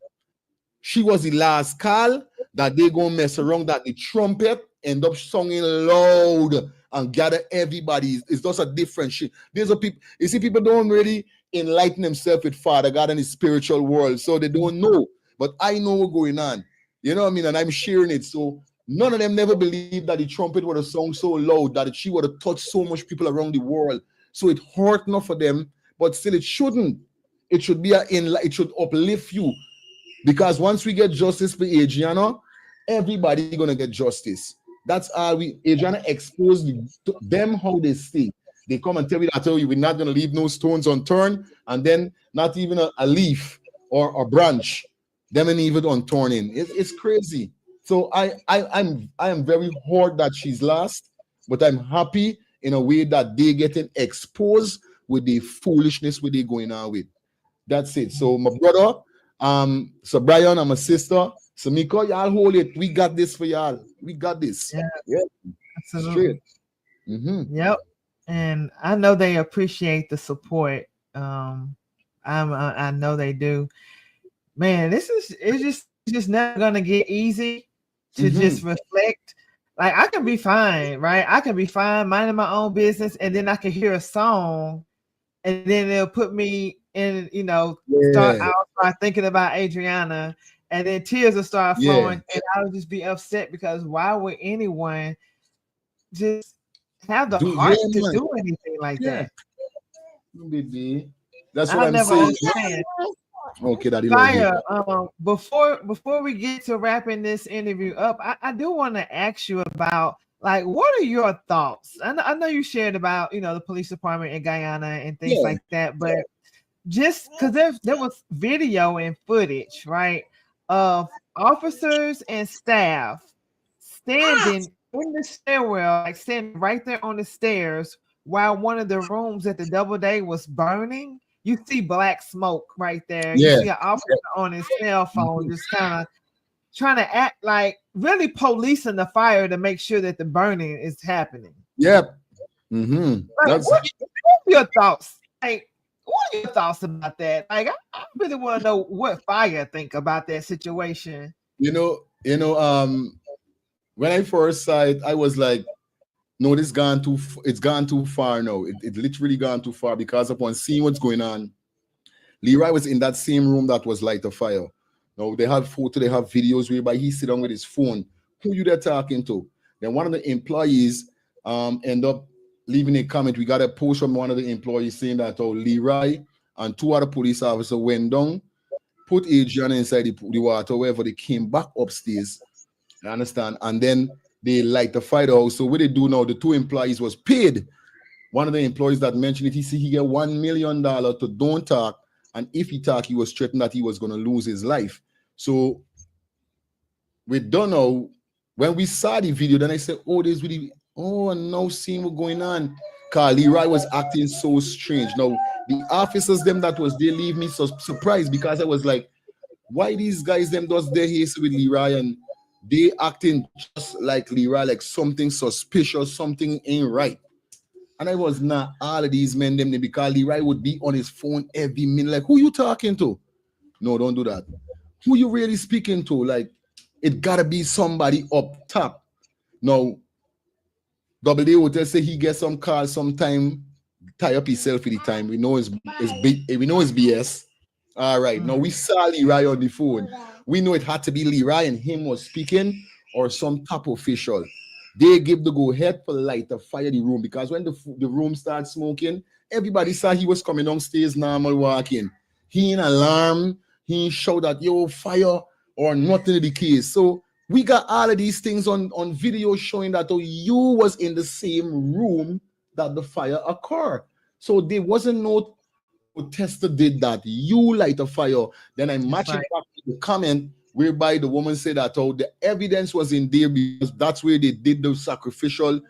She was the last call that they gonna mess around. That the trumpet end up singing loud and gather everybody. It's just a different shit. There's a people. You see, people don't really enlighten themselves with Father God and His spiritual world, so they don't know. But I know what's going on. You know what I mean? And I'm sharing it. So none of them never believed that the trumpet would have sung so loud, that she would have touched so much people around the world. So it hurt enough for them, but still it shouldn't. It should be it should uplift you. Because once we get justice for Adriana, everybody gonna get justice. That's how Adriana exposed them how they stay. They come and tell me that, we're not gonna leave no stones unturned, and then not even a leaf or branch. Them and even on turning. It's crazy. So I am very hurt that she's lost, but I'm happy in a way that they getting exposed with the foolishness where they going on with. That's it. So my brother, so Brian and my sister, Samiko, y'all hold it. We got this for y'all. We got this. Yeah, Yeah, absolutely. straight. Mm-hmm. Yep. And I know they appreciate the support. I know they do. Man, it's just never gonna get easy to just reflect. Like I can be fine, right? I can be fine minding my own business, and then I can hear a song, and then it'll put me in, start thinking about Adriana, and then tears will start flowing, and I'll just be upset because why would anyone just have the heart to do anything like that? Baby. That's what I'll I'm never saying. understand. Okay, Daddy. Fire, before we get to wrapping this interview up, I do want to ask you about, like, what are your thoughts? I know you shared about, the police department in Guyana and things like that, but just because there was video and footage, right, of officers and staff standing in the stairwell, like standing right there on the stairs while one of the rooms at the Doubleday was burning. You see black smoke right there. You see an officer on his cell phone just kind of trying to act like really policing the fire to make sure that the burning is happening. Yep. Mm-hmm. Like, what are your thoughts? Like, what are your thoughts about that? Like, I really want to know what Fire think about that situation. When I first saw it, I was like, no, it's gone too far now. It literally gone too far, because upon seeing what's going on, Leroy was in that same room that was light a fire. Now they have photo, they have videos whereby he sit down with his phone. Who you there talking to? Then one of the employees end up leaving a comment. We got a post from one of the employees saying that Leroy and two other police officers went down, put Adriana inside the water, wherever they came back upstairs. I understand. And then they light the fire house. So what they do now, the two employees was paid. One of the employees that mentioned it, he said he get $1 million to don't talk. And if he talk, he was threatened that he was going to lose his life. So we don't know. When we saw the video, then I said, now seeing what's going on. Because Leroy was acting so strange. Now, the officers, them that was there, leave me so surprised, because I was like, why these guys, them does their haste with Leroy, and they acting just like Leroy, like something suspicious, something ain't right. And I was not all of these men, them, because Leroy would be on his phone every minute. Like, who you talking to? No, don't do that. Who you really speaking to? Like, it gotta be somebody up top. Now, Double D Hotel say he gets some calls sometime, tie up himself for the time. We know it's BS. All right. Now we saw Leroy on the phone. We know it had to be Leroy and him was speaking, or some top official. They give the go ahead for light to fire the room, because when the room started smoking, everybody saw he was coming downstairs normal walking. He ain't alarm, he ain't shout that yo fire or nothing in the case. So we got all of these things on video showing that you was in the same room that the fire occurred. So there wasn't no tester did that. You light a fire. Then I match it back to the comment whereby the woman said that the evidence was in there, because that's where they did the sacrificial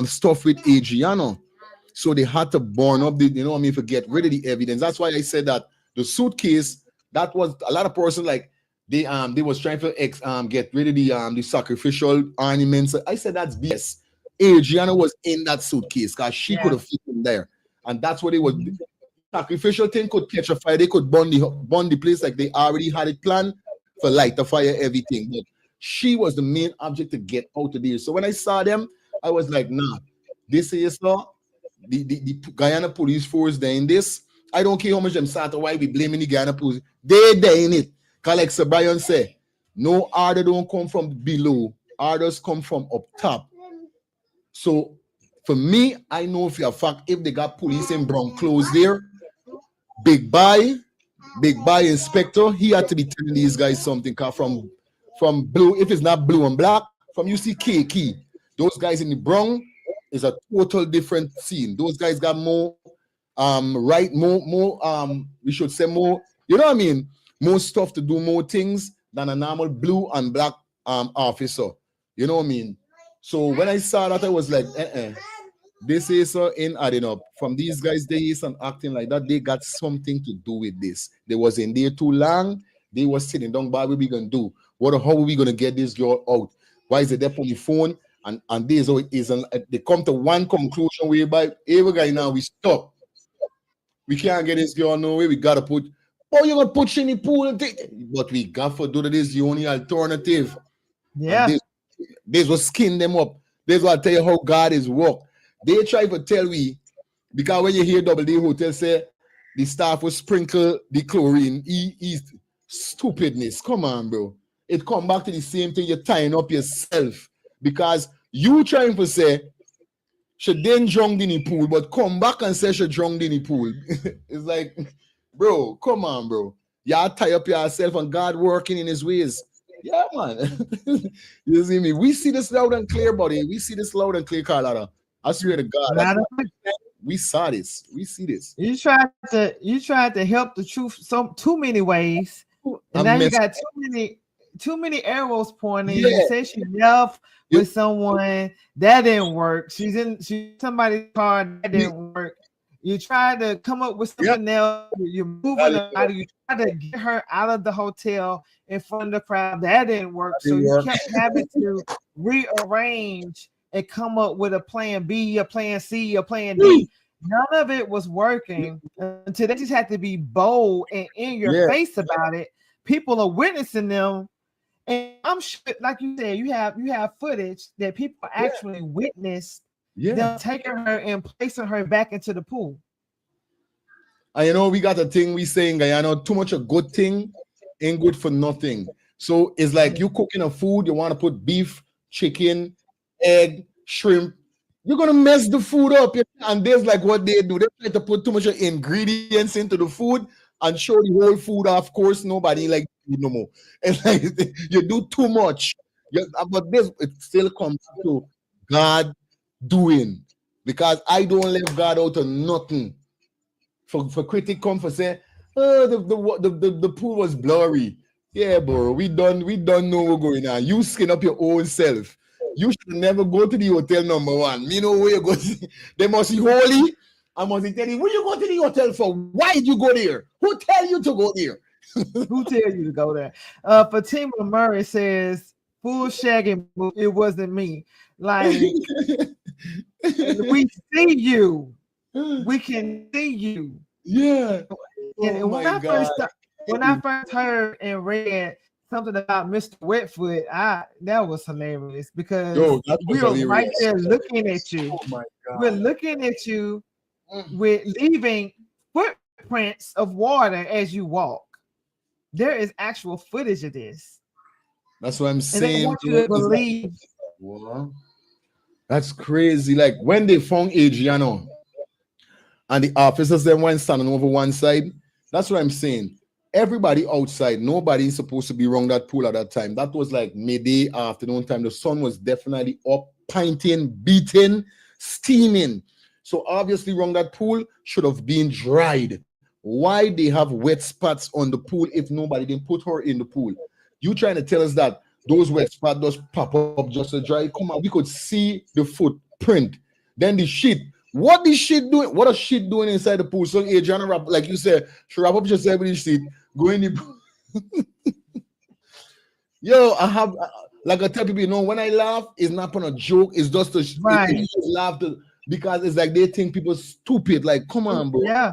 stuff with Adriana. So they had to burn up to get rid of the evidence. That's why I said that the suitcase, that was a lot of persons like they was trying to get rid of the sacrificial ornaments. I said that's BS. Adriana was in that suitcase because she could have fit in there, and that's what it was. Sacrificial thing could catch a fire. They could burn the place like they already had it planned for light the fire, everything. But she was the main object to get out of there. So when I saw them, I was like, nah, this is not the Guyana police force. They're in this. I don't care how much them start or why we blaming the Guyana police. They're in it. Because like Sir Brian said, no order don't come from below. Orders come from up top. So for me, I know for a fact if they got police in brown clothes there, Big Buy inspector, he had to be telling these guys something. Cause from blue, if it's not blue and black, from UCK key, those guys in the brown is a total different scene. Those guys got more we should say more You know what I mean? More stuff to do more things than a normal blue and black officer. You know what I mean? So when I saw that, I was like, this is in adding up. From these guys, they is and acting like that. They got something to do with this. They was in there too long. They was sitting down. What are we gonna do? How are we gonna get this girl out? Why is it there on the phone? And this is they come to one conclusion whereby every guy now we stop. We can't get this girl nowhere. We gotta put. Oh, you're gonna put she in the pool, but we got to do that. Is the only alternative. Yeah. And this will skin them up. This will tell you how God is work. They try to tell we, because when you hear Double D Hotel say the staff will sprinkle the chlorine, stupidness. Come on, bro. It come back to the same thing. You're tying up yourself because you trying to say she then drowned in the pool, but come back and say she drowned in the pool. It's like, bro, come on, bro. Y'all tie up yourself and God working in his ways. Yeah, man. You see me? We see this loud and clear, buddy. We see this loud and clear, Carlotta. I swear to God. We saw this. We see this. You tried to help the truth too many ways. And now you got too many arrows pointing. Yeah. You say she left with someone that didn't work. She's somebody's car that didn't work. You tried to come up with something else. You're moving her out. You tried to get her out of the hotel in front of the crowd. That didn't work. So you kept having to rearrange and come up with a plan B, a plan C, a plan D. None of it was working until they just had to be bold and in your face about it. People are witnessing them. And I'm sure, like you said, you have footage that people actually witnessed them taking her and placing her back into the pool. And you know, we got a thing we saying, you know, too much a good thing ain't good for nothing. So it's like you cooking a food, you want to put beef, chicken, egg, shrimp. You're gonna mess the food up. And there's like what they do. They try to put too much ingredients into the food and show the whole food. Of course, nobody like food no more. It's like you do too much. But this it still comes to God doing, because I don't leave God out of nothing. For critic come for say, oh, the pool was blurry. Yeah, bro, we don't know what's going on. You skin up your own self. You should never go to the hotel number one. Me know where you go. They must be holy. I must tell you, where you go to the hotel for? Why did you go there? Who tell you to go there? Who tell you to go there? Fatima Murray says, full shagging, it wasn't me. Like, we see you. We can see you. Yeah. And oh when I first heard and read something about Mr. Wetfoot, that was hilarious because we were right there looking at you. Oh my God. We're looking at you with leaving footprints of water as you walk. There is actual footage of this. That's what I'm saying. And they want you to believe. Wow. That's crazy. Like when they found Adriana and the officers then went standing over one side. That's what I'm saying. Everybody outside, nobody is supposed to be around that pool at that time. That was like midday afternoon time. The sun was definitely up, pinting, beating, steaming. So obviously around that pool should have been dried. Why they have wet spots on the pool if nobody didn't put her in the pool? You trying to tell us that those wet spots just pop up just to dry? Come on, we could see the footprint. Then the shit. What the shit doing? What a shit doing inside the pool? So Adriana, like you said, she wrap up yourself with the shit, go in the pool. Yo, I have, like I tell people, you know, when I laugh, it's not on a joke. It's just a laugh because it's like they think people stupid. Like, come on, bro. Yeah.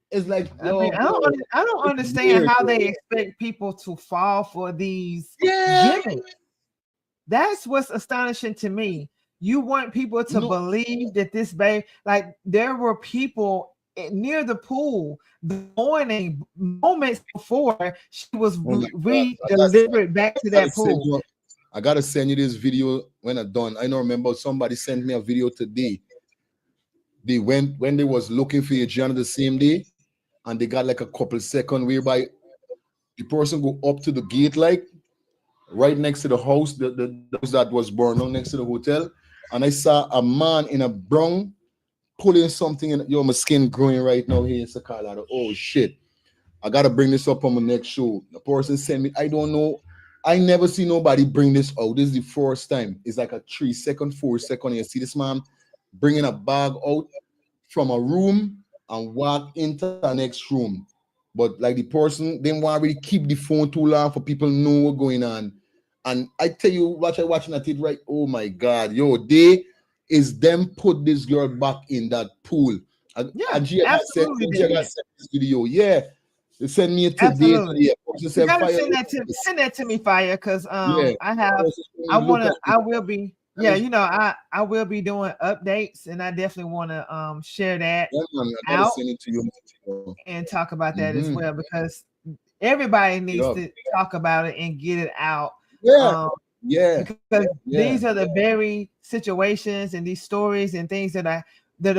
It's like, I don't understand how they expect people to fall for these gimmicks. That's what's astonishing to me. You want people to believe that this babe, like there were people near the pool the morning moments before she was delivered back to that pool. I gotta send you this video when I'm done. I don't remember, somebody sent me a video today. They went when they was looking for Adriana the same day, and they got like a couple seconds whereby the person go up to the gate, like right next to the house, the house that was burned down next to the hotel. And I saw a man in a brown pulling something in. Yo, my skin growing right now here in Carlotts. Oh shit. I gotta bring this up on my next show. The person sent me, I don't know. I never see nobody bring this out. This is the first time. It's like a 3 second, 4 second. You see this man bringing a bag out from a room and walk into the next room. But like the person didn't want to really keep the phone too long for people to know what's going on. And I tell you, watching at it, right? Oh my God, yo, they is them put this girl back in that pool. And she got sent this video. Yeah, they sent me it today. Absolutely. You gotta send that to me, Fire, because I will be doing updates, and I definitely want to share that out send it to you. And talk about that as well, because everybody needs to talk about it and get it out. Because these are the very situations and these stories and things that are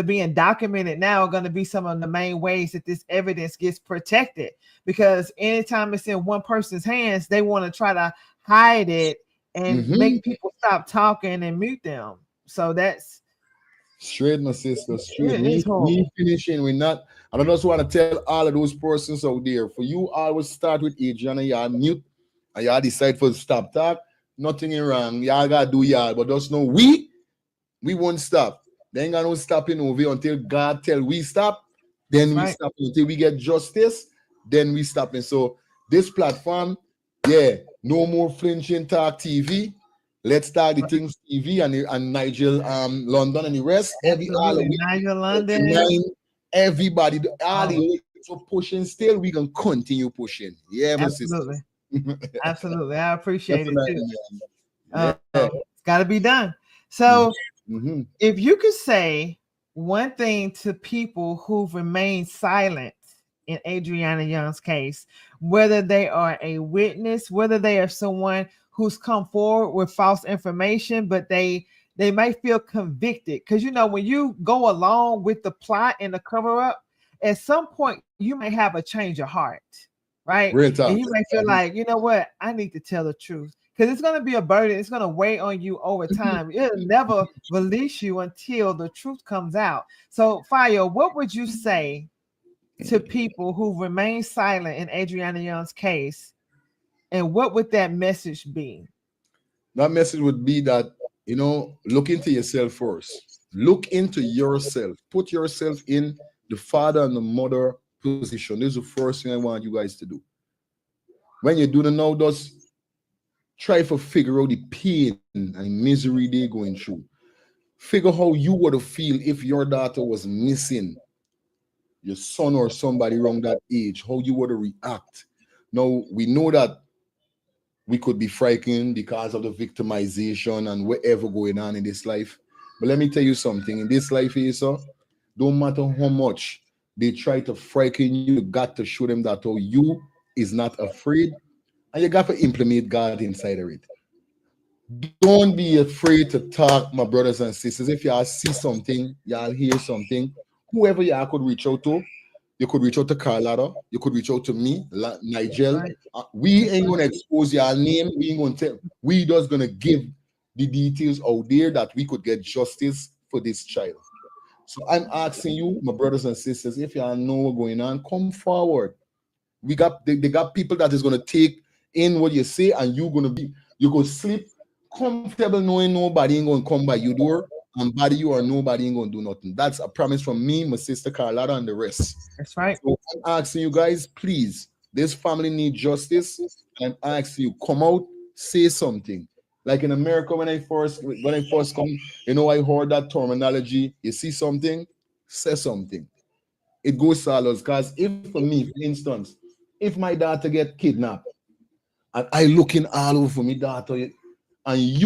being documented now are going to be some of the main ways that this evidence gets protected, because anytime it's in one person's hands, they want to try to hide it and make people stop talking and mute them. So that's straight, my sister, straight. We finishing. We're not. And I just want to tell all of those persons out there, for you always start with Adriana, y'all mute, and y'all decide for stop talk. Nothing wrong. Y'all gotta do y'all, but just know we won't stop. They ain't got no stopping over until God tell we stop. Then we stop until we get justice. Then we stop. And so this platform, no more Flinching Talk TV. Let's Talk the Things TV and Nigel London and the rest. Nigel London. Everybody, all the for pushing. Still, we can continue pushing. Yeah, absolutely. Absolutely. I appreciate it too. It's got to be done. So if you could say one thing to people who've remained silent in Adriana Young's case, whether they are a witness, whether they are someone who's come forward with false information, but they might feel convicted, because when you go along with the plot and the cover up, at some point you might have a change of heart, right? And you may feel like, you know what, I need to tell the truth, because it's going to be a burden. It's going to weigh on you over time. It'll never release you until the truth comes out. So, Fire, what would you say to people who remain silent in Adriana Young's case, and what would that message be? That message would be that, look into yourself first. Look into yourself. Put yourself in the father and the mother position. This is the first thing I want you guys to do. When you do the now, just try to figure out the pain and misery they're going through. Figure how you would feel if your daughter was missing, your son or somebody around that age, how you would react. Now, we know that we could be frightened because of the victimization and whatever going on in this life. But let me tell you something. In this life, don't matter how much they try to frighten you, you got to show them that you is not afraid, and you got to implement God inside of it. Don't be afraid to talk, my brothers and sisters. If y'all see something, y'all hear something, whoever y'all could reach out to, you could reach out to Carlotts, you could reach out to me, Nigel. We ain't going to expose your name. We ain't going to tell. We just going to give the details out there that we could get justice for this child. So I'm asking you, my brothers and sisters, if y'all know what's going on, come forward. They got people that is going to take in what you say, and you go sleep comfortable knowing nobody ain't going to come by your door and body you, or nobody ain't going to do nothing. That's a promise from me, my sister Carlotts, and the rest. That's right. So I'm asking you guys, please, this family needs justice, and I'm asking you, come out, say something. Like in America, when I first come, I heard that terminology. You see something, say something. It goes solid, because if for me, for instance, if my daughter get kidnapped and I looking all over my daughter, and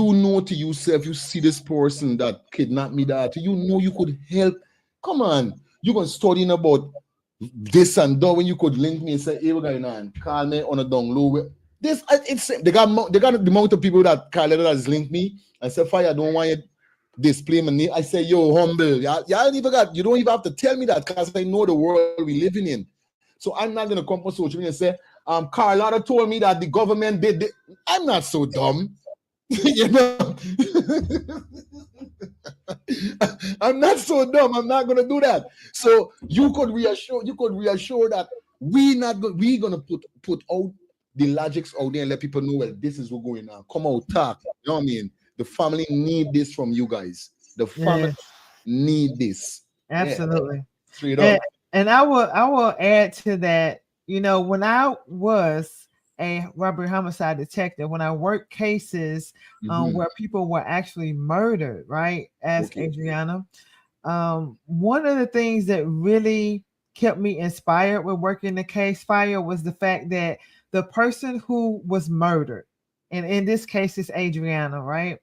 to yourself, you see this person that kidnapped me daughter, you could help. Come on, you can studying about this and that when you could link me and say, hey, what's going on? Call me on a down low. They got the amount of people that Carlotts has linked me and said, Fire, I don't want you display my name. I say, yo, humble. You don't even have to tell me that, because I know the world we're living in. So I'm not gonna come on social media and say, Carlotts told me that the government did it. I'm not so dumb. I'm not so dumb. I'm not gonna do that. So you could reassure that we gonna put out the logics out there and let people know, well, this is what going on. Come out, talk. You know what I mean? The family need this from you guys. The family Yes, need this. Yeah, absolutely. straight And, up. and I will add to that. When I was a robbery homicide detective, when I worked cases Mhm. where people were actually murdered, right? As Okay. Adriana, one of the things that really kept me inspired with working the case fire was the fact that the person who was murdered, and in this case it's Adriana, right?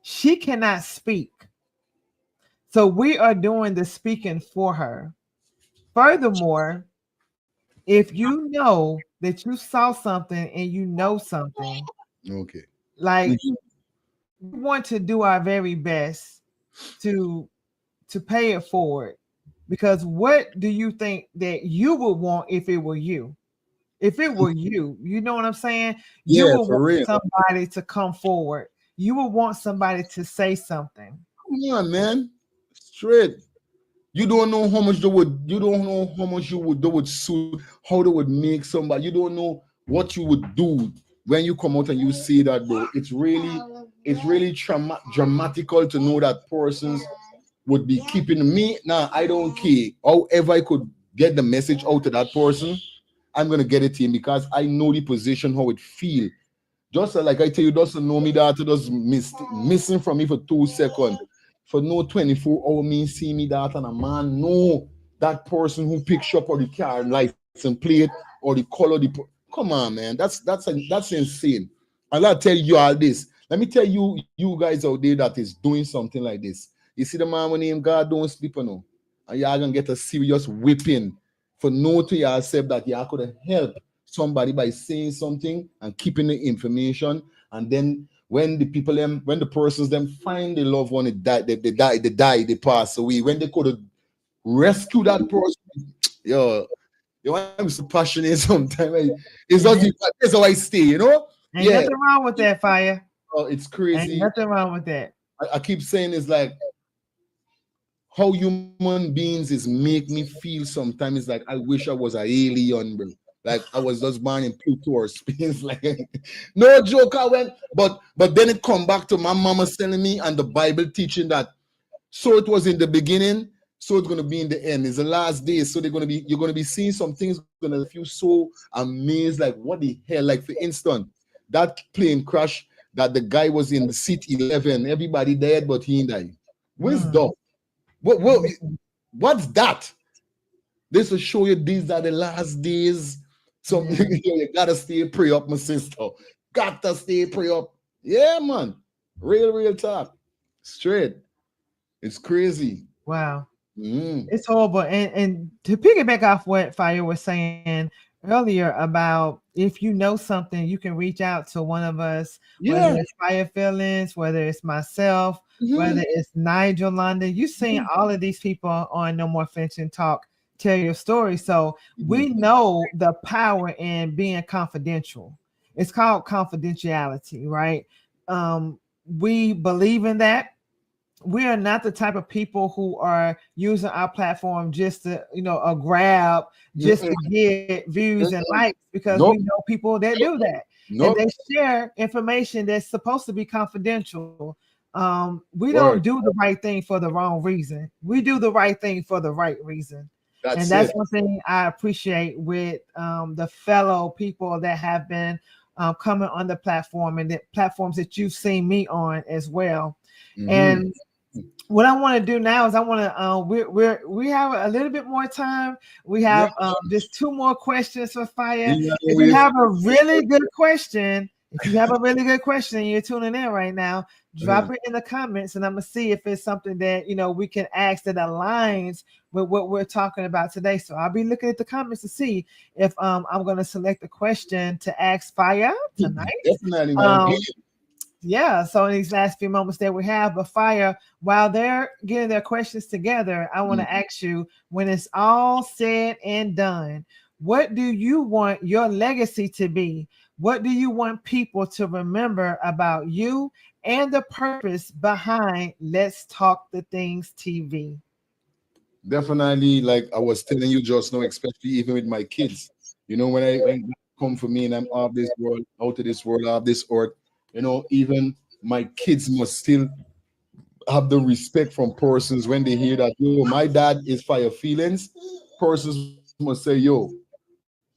She cannot speak. So we are doing the speaking for her. Furthermore, if you know that you saw something and you know something, Okay. like, we want to do our very best to pay it forward. Because what do you think that you would want if it were you? If it were you, you know what I'm saying? You Yeah, would for want real. somebody to come forward. You would want somebody to say something. Come on, man. Straight. You don't know how much they would. You don't know how much they would suit. How they would make somebody. You don't know what you would do when you come out and you see that, bro. It's really dramatical to know that persons would be keeping me. Now I don't care. However, I could get the message out to that person, I'm gonna get it to him because I know the position, how it feel. Just like I tell you, doesn't know me that just missing from me for 2 seconds. For no 24 hour me see me that and a man know that person who picks up or the car license plate or the color come on, man. That's insane. And I'll tell you all this. Let me tell you guys out there that is doing something like this. You see the man when name God don't sleep, no. And y'all gonna get a serious whipping for no to yourself that y'all could help somebody by saying something and keeping the information. And then when the people them, when the persons them find the loved one, they pass away. When they could rescue that person, yo, I'm so passionate sometimes. It's just that's how I stay, you know? Ain't Yeah, nothing wrong with that, fire. it's Ain't crazy. nothing wrong with that. I keep saying it's like how human beings is make me feel sometimes like I wish I was an alien, bro. Like I was just born in Pluto or space. Like no joke, I went, but then it come back to my mama telling me and the Bible teaching that so it was in the beginning, so it's gonna be in the end. It's the last days, so you're gonna be seeing some things gonna feel so amazed, like what the hell? Like for instance, that plane crash that the guy was in the seat 11, everybody dead, but he ain't died. Wisdom. What what's that? This will show you these are the last days. So you gotta stay pray up, my sister. Got to stay pray up. Yeah, man. Real talk. Straight. It's crazy. Wow. Mm. It's horrible. And to piggyback off what Fire was saying earlier about if you know something, you can reach out to one of us, whether Yeah. it's Fire Feelings, whether it's myself, whether it's Nigel London. You've seen all of these people on No More Flinching Talk tell your story. So we know the power in being confidential. It's called confidentiality, right? We believe in that. We are not the type of people who are using our platform just to, a grab, just to get views and likes, because we Nope. know people that do that. And Nope. they share information that's supposed to be confidential. We don't Word. do the right thing for the wrong reason. We do the right thing for the right reason. And That's that's it. one thing I appreciate with the fellow people that have been coming on the platform and the platforms that you've seen me on as well. And what I want to do now is I want to we have a little bit more time. We have just two more questions for Fire. If you have a really good question, and you're tuning in right now, drop it in the comments, and I'm gonna see if it's something that we can ask that aligns with what we're talking about today. So I'll be looking at the comments to see if I'm gonna select a question to ask Fire tonight. Definitely, man. Yeah, so in these last few moments that we have, but Fire, while they're getting their questions together, I want to ask you, when it's all said and done, what do you want your legacy to be? What do you want people to remember about you and the purpose behind Let's Talk the Things TV? Definitely, like I was telling you just now, especially even with my kids. You know, when God come for me and I'm out of this world, out of this world, out of this earth, you know, even my kids must still have the respect from persons when they hear that, yo, my dad is fire feelings. Persons must say, yo,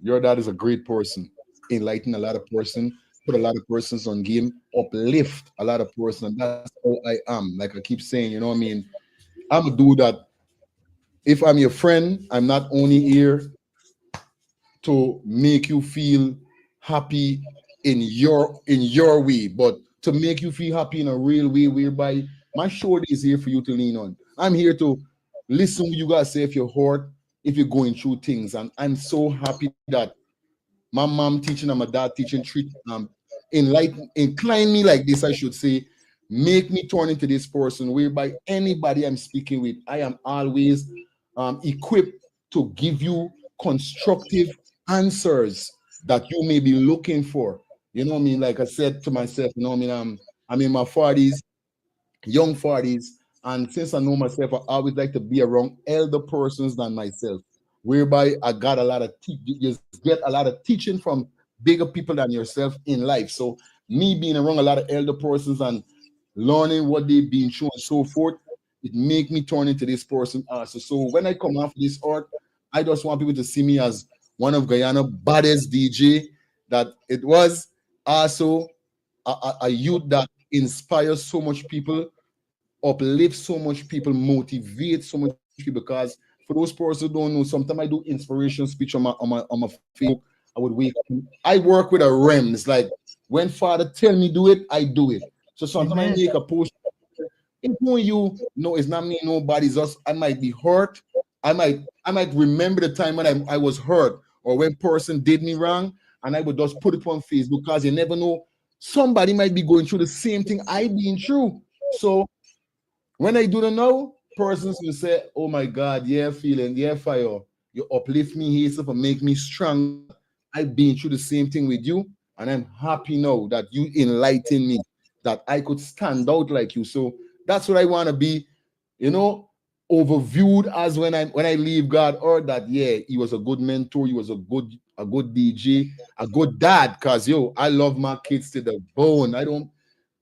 your dad is a great person, enlighten a lot of person, put a lot of persons on game, uplift a lot of person. And that's how I am. Like I keep saying, you know what I mean? I'm a dude that if I'm your friend, I'm not only here to make you feel happy in your way, but to make you feel happy in a real way, whereby my shoulder is here for you to lean on. I'm here to listen what you guys say if you're hurt, if you're going through things. And I'm so happy that my mom teaching and my dad teaching treat incline me like this, I should say, make me turn into this person whereby anybody I'm speaking with, I am always equipped to give you constructive answers that you may be looking for. You know what I mean? Like I said to myself, you know what I mean? I'm in my 40s, young 40s, and since I know myself, I always like to be around elder persons than myself, whereby I got a lot of you get a lot of teaching from bigger people than yourself in life. So me being around a lot of elder persons and learning what they've been through and so forth, it make me turn into this person also. So when I come off this art, I just want people to see me as one of Guyana baddest DJ. That it was also a youth that inspires so much people, uplift so much people, motivate so much people. Because for those persons who don't know, sometimes I do inspiration speech on my Facebook. I would wake up. I work with a REM. It's like when Father tell me do it, I do it. So sometimes I make a post. It's knowing you know it's not me, nobody's us. I might be hurt. I might remember the time when I was hurt or when person did me wrong, and I would just put it on Facebook because you never know. Somebody might be going through the same thing I been through. So when I do the now, persons will say, "Oh my God, yeah, feeling, yeah, fire. You uplift me here, so for make me strong. I've been through the same thing with you, and I'm happy now that you enlighten me, that I could stand out like you." So that's what I want to be, you know, overviewed as when I leave God, or that yeah, he was a good mentor, he was a good DJ, a good dad. Cause yo, I love my kids to the bone. I don't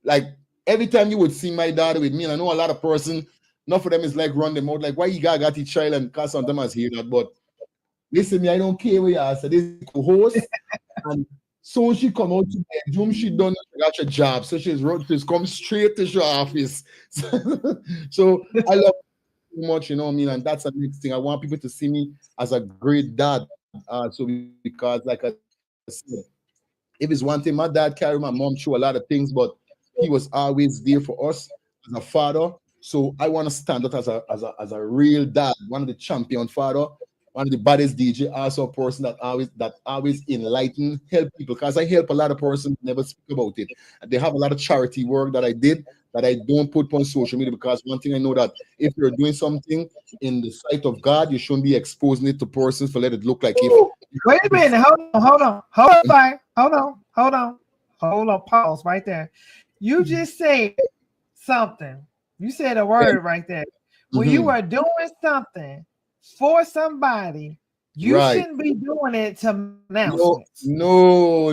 like every time you would see my daughter with me, and I know a lot of person, enough of them is like run them out, like why you got the child and cause some of them has hear that. But listen, me, I don't care what you are. So this is co-host, and so she come out to the bedroom, she done got a job. So she's come straight to your office. So I love so much, you know what I mean? And that's the next thing. I want people to see me as a great dad. So because like I said, if it's one thing, my dad carried my mom through a lot of things, but he was always there for us as a father. So I want to stand out as a real dad, one of the champion father, one of the baddest DJ, also a person that always enlighten, help people. Because I help a lot of persons never speak about it. And they have a lot of charity work that I did that I don't put on social media, because one thing I know that if you're doing something in the sight of God, you shouldn't be exposing it to persons for let it look like if. Wait a minute. Hold on. Pause right there. You just said something. You said a word right there. When you are doing something for somebody, you shouldn't be doing it to announcements. No.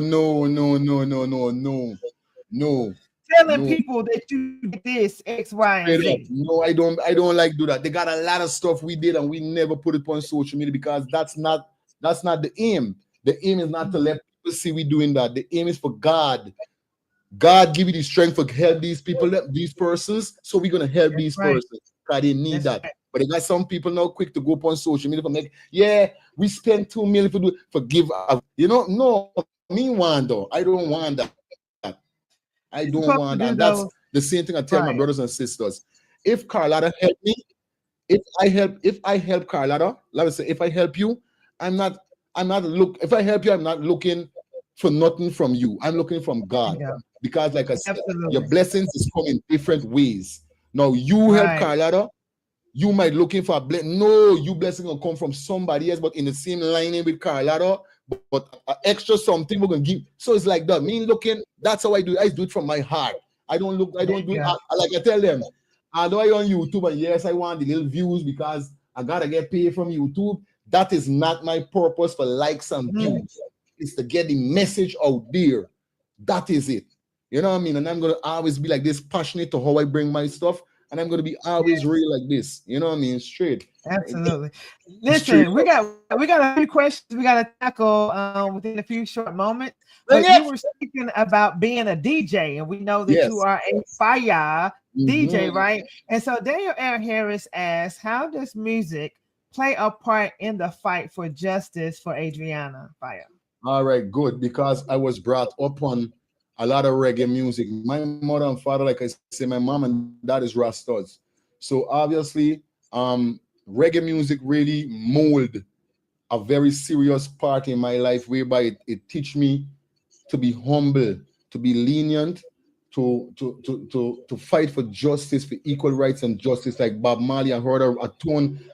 Telling people that you did this X, Y, and Z. No, I don't like do that. They got a lot of stuff we did and we never put it on social media because that's not the aim. The aim is not to let people see we doing that. The aim is for God. God give you the strength to help these people, these persons. So we're gonna help these persons because they need that. Right. But they got some people now quick to go up on social media for make, we spend 2 million for give. No, me want though. I don't want that. I don't want that. That's the same thing I tell my brothers and sisters. If Carlotta help me, if I help Carlotta, let me say, if I help you, if I help you, I'm not looking for nothing from you. I'm looking from God. Yeah. Because like I said, your blessings is coming different ways. Now you help Carlotta, you might looking for a blessing. No, you blessing will come from somebody else, but in the same lining with Carlotta, but extra something we're gonna give. So it's like that. Me looking, that's how I do it. I do it from my heart. I don't do it like I tell them. Although I on YouTube, and yes, I want the little views because I gotta get paid from YouTube. That is not my purpose for likes and views. It's to get the message out there. That is it. You know what I mean? And I'm gonna always be like this, passionate to how I bring my stuff, and I'm gonna be always real like this. You know what I mean? Straight. Absolutely. Listen, we got a few questions we got to tackle within a few short moments. But you were speaking about being a DJ, and we know that you are a fire DJ, right? And so Daniel Aaron Harris asks, how does music play a part in the fight for justice for Adriana Fire? All right, good, because I was brought up on a lot of reggae music. My mother and father, like I say, my mom and dad is Rastas. So obviously, reggae music really mold a very serious part in my life, whereby it teach me to be humble, to be lenient, to fight for justice, for equal rights and justice, like Bob Marley. I heard a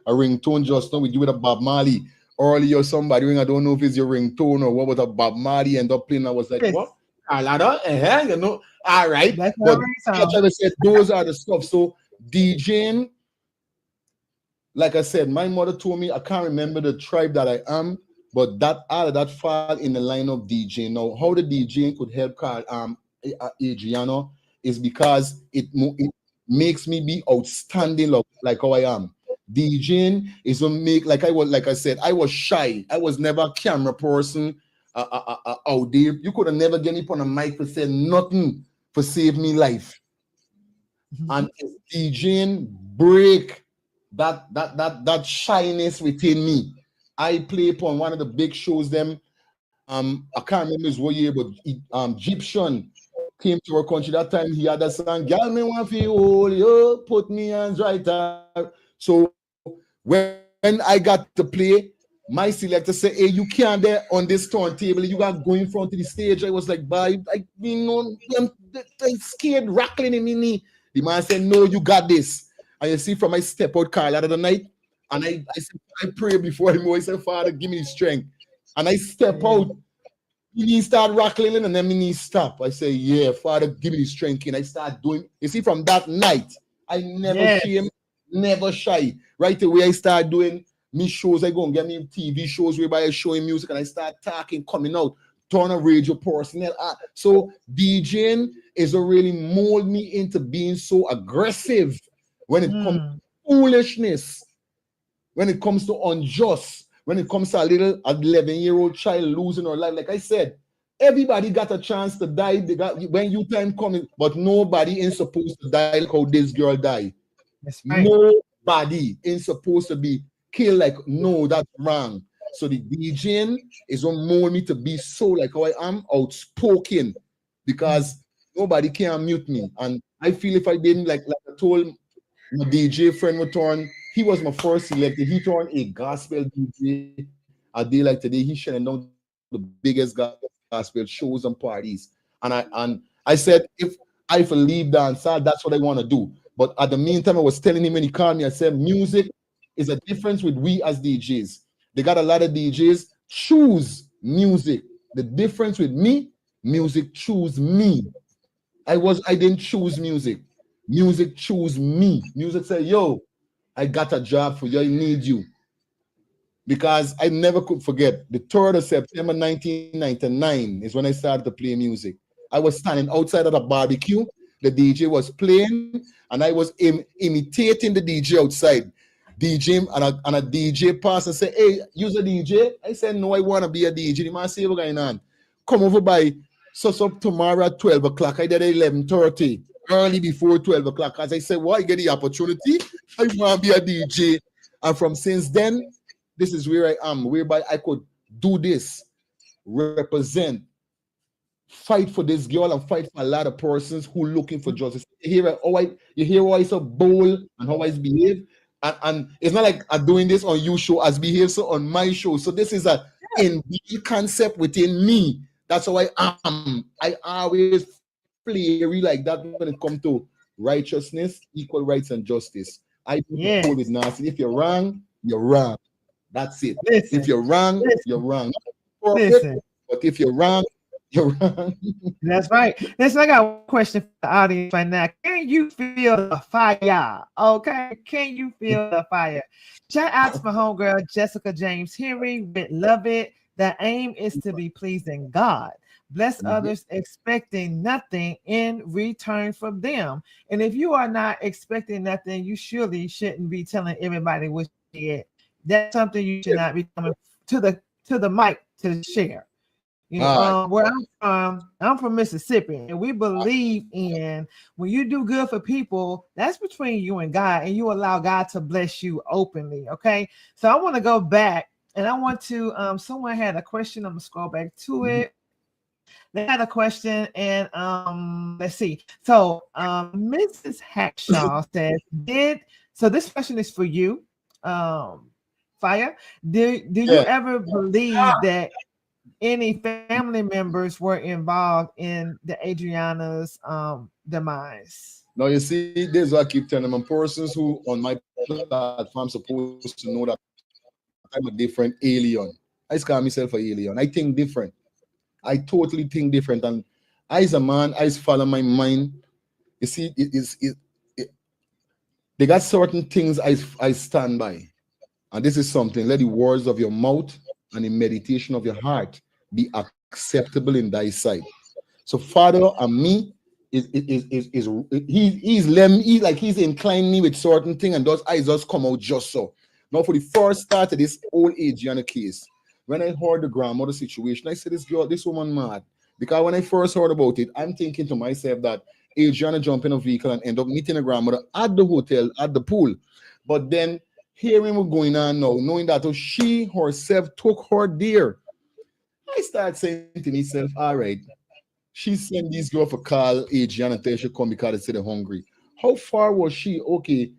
ringtone just now. We do it a Bob Marley earlier. Somebody ring, I don't know if it's your ringtone or what, was a Bob Marley end up playing. I was like, what? You know, all right. That's but I try to say those are the stuff. So DJing, like I said, my mother told me, I can't remember the tribe that I am, but that all of that fall in the line of DJing. Now, how the DJing could help Adriana is because it makes me be outstanding like how I am. DJing is to make, like I said, I was shy. I was never a camera person out there. You could have never get me on a mic to say nothing for save me life. And DJing break that shyness within me. I play upon one of the big shows them. I can't remember his what year, but Egyptian came to our country that time. He had a song, "Girl, me want to hold you, put me hands right there." So when I got to play, my selector said, "Hey, you can't there on this turntable. You got to go in front of the stage." I was like, "Bye, I'm scared, rattling in my knee." The man said, "No, you got this." And you see, from my step out car out of the night, and I said, I pray before him. I said, "Father, give me the strength." And I step out, my knees start rattling, and then my knees stop. I say, "Yeah, Father, give me the strength." And I start doing. You see, from that night, I never shame, never shy. Right away, I start doing me shows. I go and get me TV shows whereby I showing music, and I start talking, coming out, turn a radio personnel. So DJing is to really mold me into being so aggressive when it comes to foolishness, when it comes to unjust, when it comes to a little 11-year-old child losing her life. Like I said, everybody got a chance to die. They got when you time coming, but nobody ain't supposed to die like how this girl died. That's right. Nobody ain't supposed to be killed like, no, that's wrong. So the DJing is what mold me to be so like how I am, outspoken, because nobody can mute me. And I feel if I didn't, like I told my DJ friend return, he was my first selected. He turned a gospel DJ a day like today. He's shutting down the biggest gospel shows and parties. And I said, if I leave dance, that's what I want to do. But at the meantime, I was telling him when he called me, I said, music is a difference with we as DJs. They got a lot of DJs choose music. The difference with me, music choose me. I didn't choose music. Music choose me. Music said, "Yo, I got a job for you. I need you." Because I never could forget the 3rd of September 1999 is when I started to play music. I was standing outside of the barbecue. The DJ was playing, and I was imitating the DJ outside. DJ and a DJ passed and said, "Hey, you're a DJ?" I said, "No, I want to be a DJ." The man said, "What's going on? Come over by tomorrow at 12 o'clock. I did at 11:30, early before 12 o'clock. As I said, "Well, I get the opportunity. I want to be a DJ." And from since then, this is where I am, whereby I could do this, represent, fight for this girl, and fight for a lot of persons who looking for justice. You hear how I so bold and how I behave. And it's not like I'm doing this on your show as behave so on my show. So this is a inbuilt concept within me. That's how I am. I always flary like that when it comes to righteousness, equal rights, and justice. I don't hold with nasty. If you're wrong, you're wrong. That's it. If you're wrong, you're wrong. Perfect, but if you're wrong, You're wrong. That's right. Listen, I got one question for the audience right now. Can you feel the fire? Okay. Can you feel the fire? Shout out to my homegirl, Jessica James Henry with Love It. The aim is to be pleasing God. Bless others, expecting nothing in return from them. And if you are not expecting nothing, you surely shouldn't be telling everybody what you get. That's something you should not be coming to the mic to share. You know, All right. where I'm from Mississippi, and we believe in when you do good for people, that's between you and God, and you allow God to bless you openly. Okay, so I want to go back, and I want to. Someone had a question. I'm gonna scroll back to it. They had a question, and let's see. So, Mrs. Hackshaw says, so this question is for you, Fire. Do you Yeah. ever believe that any family members were involved in the Adriana's demise? Now you see, this is what I keep telling them. Persons who on my platform supposed to know that I'm a different alien. I just call myself an alien. I think different. I totally think different. And I as a man, I just follow my mind. You see, they got certain things I stand by. And this is something. Let the words of your mouth and the meditation of your heart be acceptable in thy sight. So Father and me he's inclined me with certain thing, and those eyes just come out just so. Now for the first start of this old Adriana case, when I heard the grandmother situation, I said, this woman mad. Because when I first heard about it, I'm thinking to myself that Adriana jump in a vehicle and end up meeting a grandmother at the hotel, at the pool. But then hearing what's going on now, knowing that she herself took her there, I start saying to myself, all right, she sent this girl for call Adriana and tell she come because they said they're hungry. How far was she? Okay,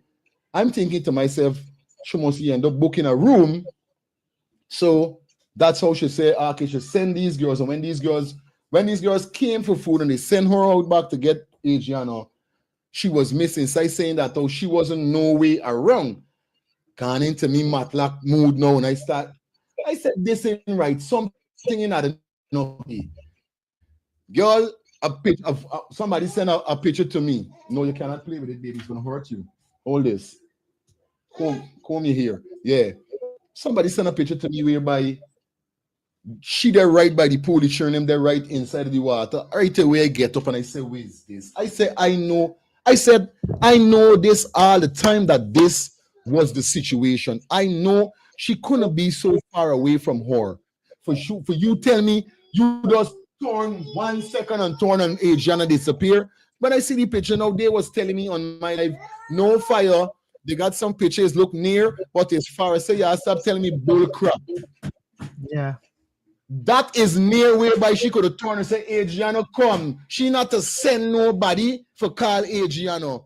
I'm thinking to myself, she must end up booking a room. So that's how she said, okay, she send these girls. And when these girls came for food and they sent her out back to get Adriana, she was missing. So I saying that though she wasn't no way around. Gone into me matlock mood now, and I said, this ain't right. Something in that enough. Girl, somebody sent a picture to me. No, you cannot play with it, baby. It's gonna hurt you. Hold this. Comb your hair. Yeah. Somebody sent a picture to me whereby she there right by the pool, it's showing them there right inside of the water. Right away, I get up and I say, where is this? I said, I know this all the time that this was the situation. I know she couldn't be so far away from her. For you tell me you just turn 1 second and turn and Adriana disappear. When I see the picture now, they was telling me on my live, no fire. They got some pictures look near, but as far as say, yeah, stop telling me bull crap. Yeah. That is near whereby she could have turned and say, Adriana, come. She not to send nobody for call Adriana.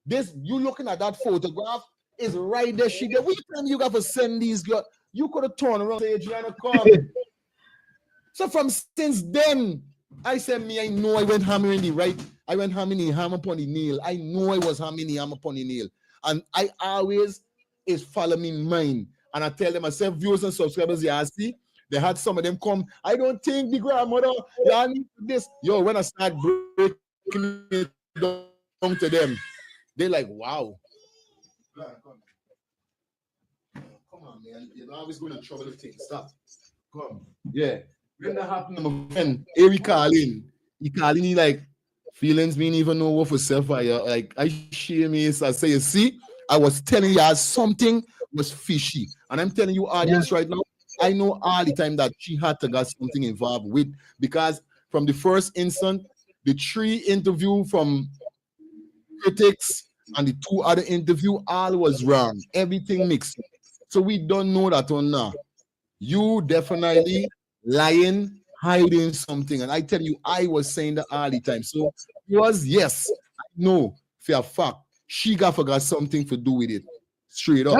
This, you looking at that photograph, is right there. She there. Which time you got to send these girls? You could have turned around and say, Adriana, come. So from since then, I said, I know I went hammering the right. I went hammering the hammer upon the nail. I know I was hammering the hammer upon the nail. And I always is follow me mind. And I tell them, I said, viewers and subscribers, yeah, see, they had some of them come. I don't think the grandmother, yeah, need this. Yo, when I start breaking it down to them, they're like, wow. Come on, man. You're always going to trouble the thing. Stop. Come. Yeah. When that happened, my friend, He calling me like, feelings mean even know what for self. Like, I share me. So I say, you see, I was telling you something was fishy. And I'm telling you, audience, right now, I know all the time that she had to got something involved with, because from the first instant, the 3 interview from critics and the 2 other interview, all was wrong. Everything mixed. So we don't know that one now. You definitely lying, hiding something. And I tell you, I was saying that all the time. So it was, yes, no, for a fact. She forgot something to do with it. Straight up.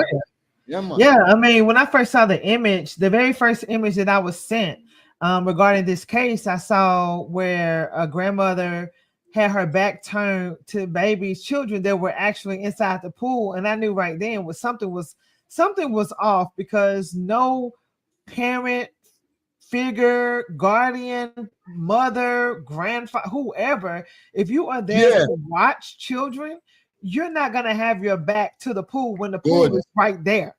Yeah, man. Yeah, I mean, when I first saw the image, the very first image that I was sent regarding this case, I saw where a grandmother had her back turned to babies, children that were actually inside the pool, and I knew right then something was off, because no parent, figure, guardian, mother, grandfather, whoever, if you are there to watch children, you're not going to have your back to the pool when the pool is right there.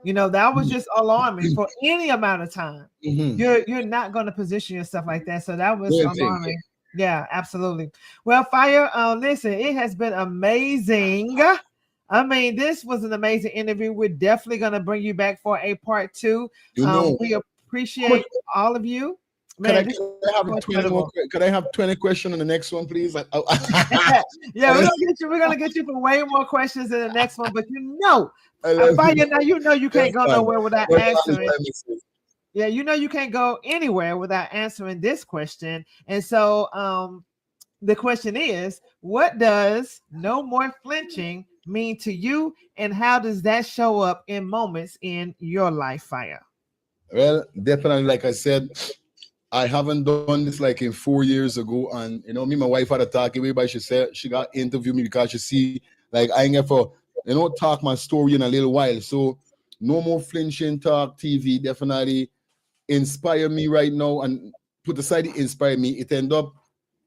You know, that was just alarming for any amount of time. You're not going to position yourself like that. So that was alarming. Yeah, absolutely. Well, Fire, listen, it has been amazing. I mean, this was an amazing interview. We're definitely going to bring you back for a part 2. We appreciate all of you. Man, could I have 20 questions on the next one, please? Yeah, we're gonna get you for way more questions in the next one, but Fire, now you can't go nowhere without answering. Yeah, you can't go anywhere without answering this question. And so the question is, what does no more flinching mean to you, and how does that show up in moments in your life, Fire? Well, definitely, like I said, I haven't done this like in 4 years ago, and me and my wife had a talk. Everybody she said she got interview me because she see like I ain't get for talk my story in a little while. So no more flinching talk TV definitely inspire me right now, and put aside it inspire me. It end up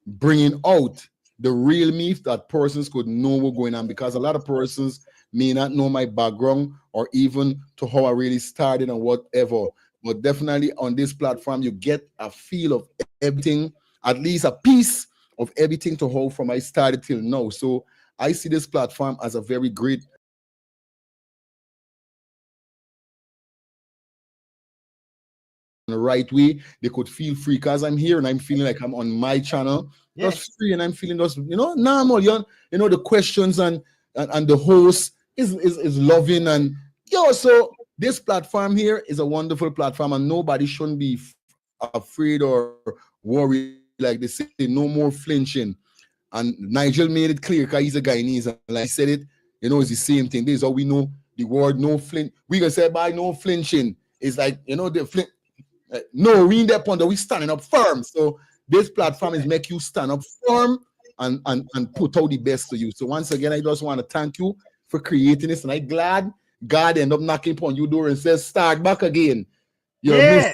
bringing out the real me that persons could know what's going on, because a lot of persons may not know my background or even to how I really started and whatever. But definitely on this platform, you get a feel of everything, at least a piece of everything to hold from I started till now. So I see this platform as a very great the right way. They could feel free because I'm here and I'm feeling like I'm on my channel. Just free, and I'm feeling just normal. The questions and the host is loving, and so this platform here is a wonderful platform, and nobody shouldn't be afraid or worried. Like they say, no more flinching. And Nigel made it clear because he's a Guyanese, and like he said it, it's the same thing. This is how we know the word no flinch. We can say by no flinching. It's like the flint. No, we in that point that we standing up firm. So this platform is make you stand up firm and put out the best to you. So once again, I just want to thank you for creating this, and I'm glad God end up knocking upon your door and says, start back again. You're missing.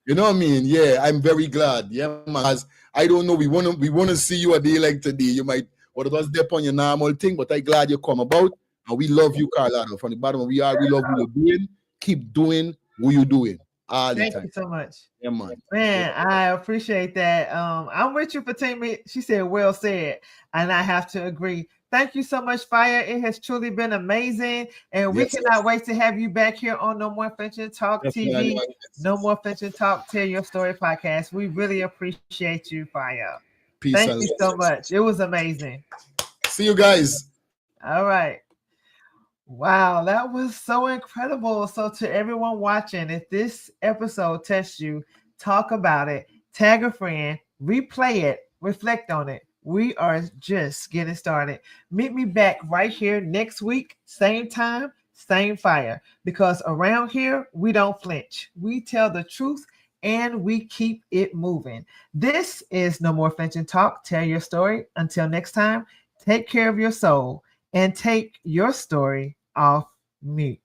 You know what I mean? Yeah, I'm very glad. Yeah, man. As I don't know, we wanna see you a day like today. You might what was there on your normal thing, but I'm glad you come about. And we love you, Carlotts. From the bottom of we love what you're doing. Keep doing what you're doing. Thank you so much. Yeah, man. I appreciate that. I'm with you, Fatima. She said, well said. And I have to agree. Thank you so much, Fire. It has truly been amazing. And we cannot wait to have you back here on No More Flinching Talk TV. No More Flinching Talk Tell Your Story podcast. We really appreciate you, Fire. Thank you so much. It was amazing. See you guys. All right. Wow, that was so incredible. So to everyone watching, if this episode touched you, talk about it, tag a friend, replay it, reflect on it. We are just getting started. Meet me back right here next week, same time, same fire. Because around here, we don't flinch. We tell the truth and we keep it moving. This is No More Flinching Talk. Tell your story. Until next time, take care of your soul and take your story off mute.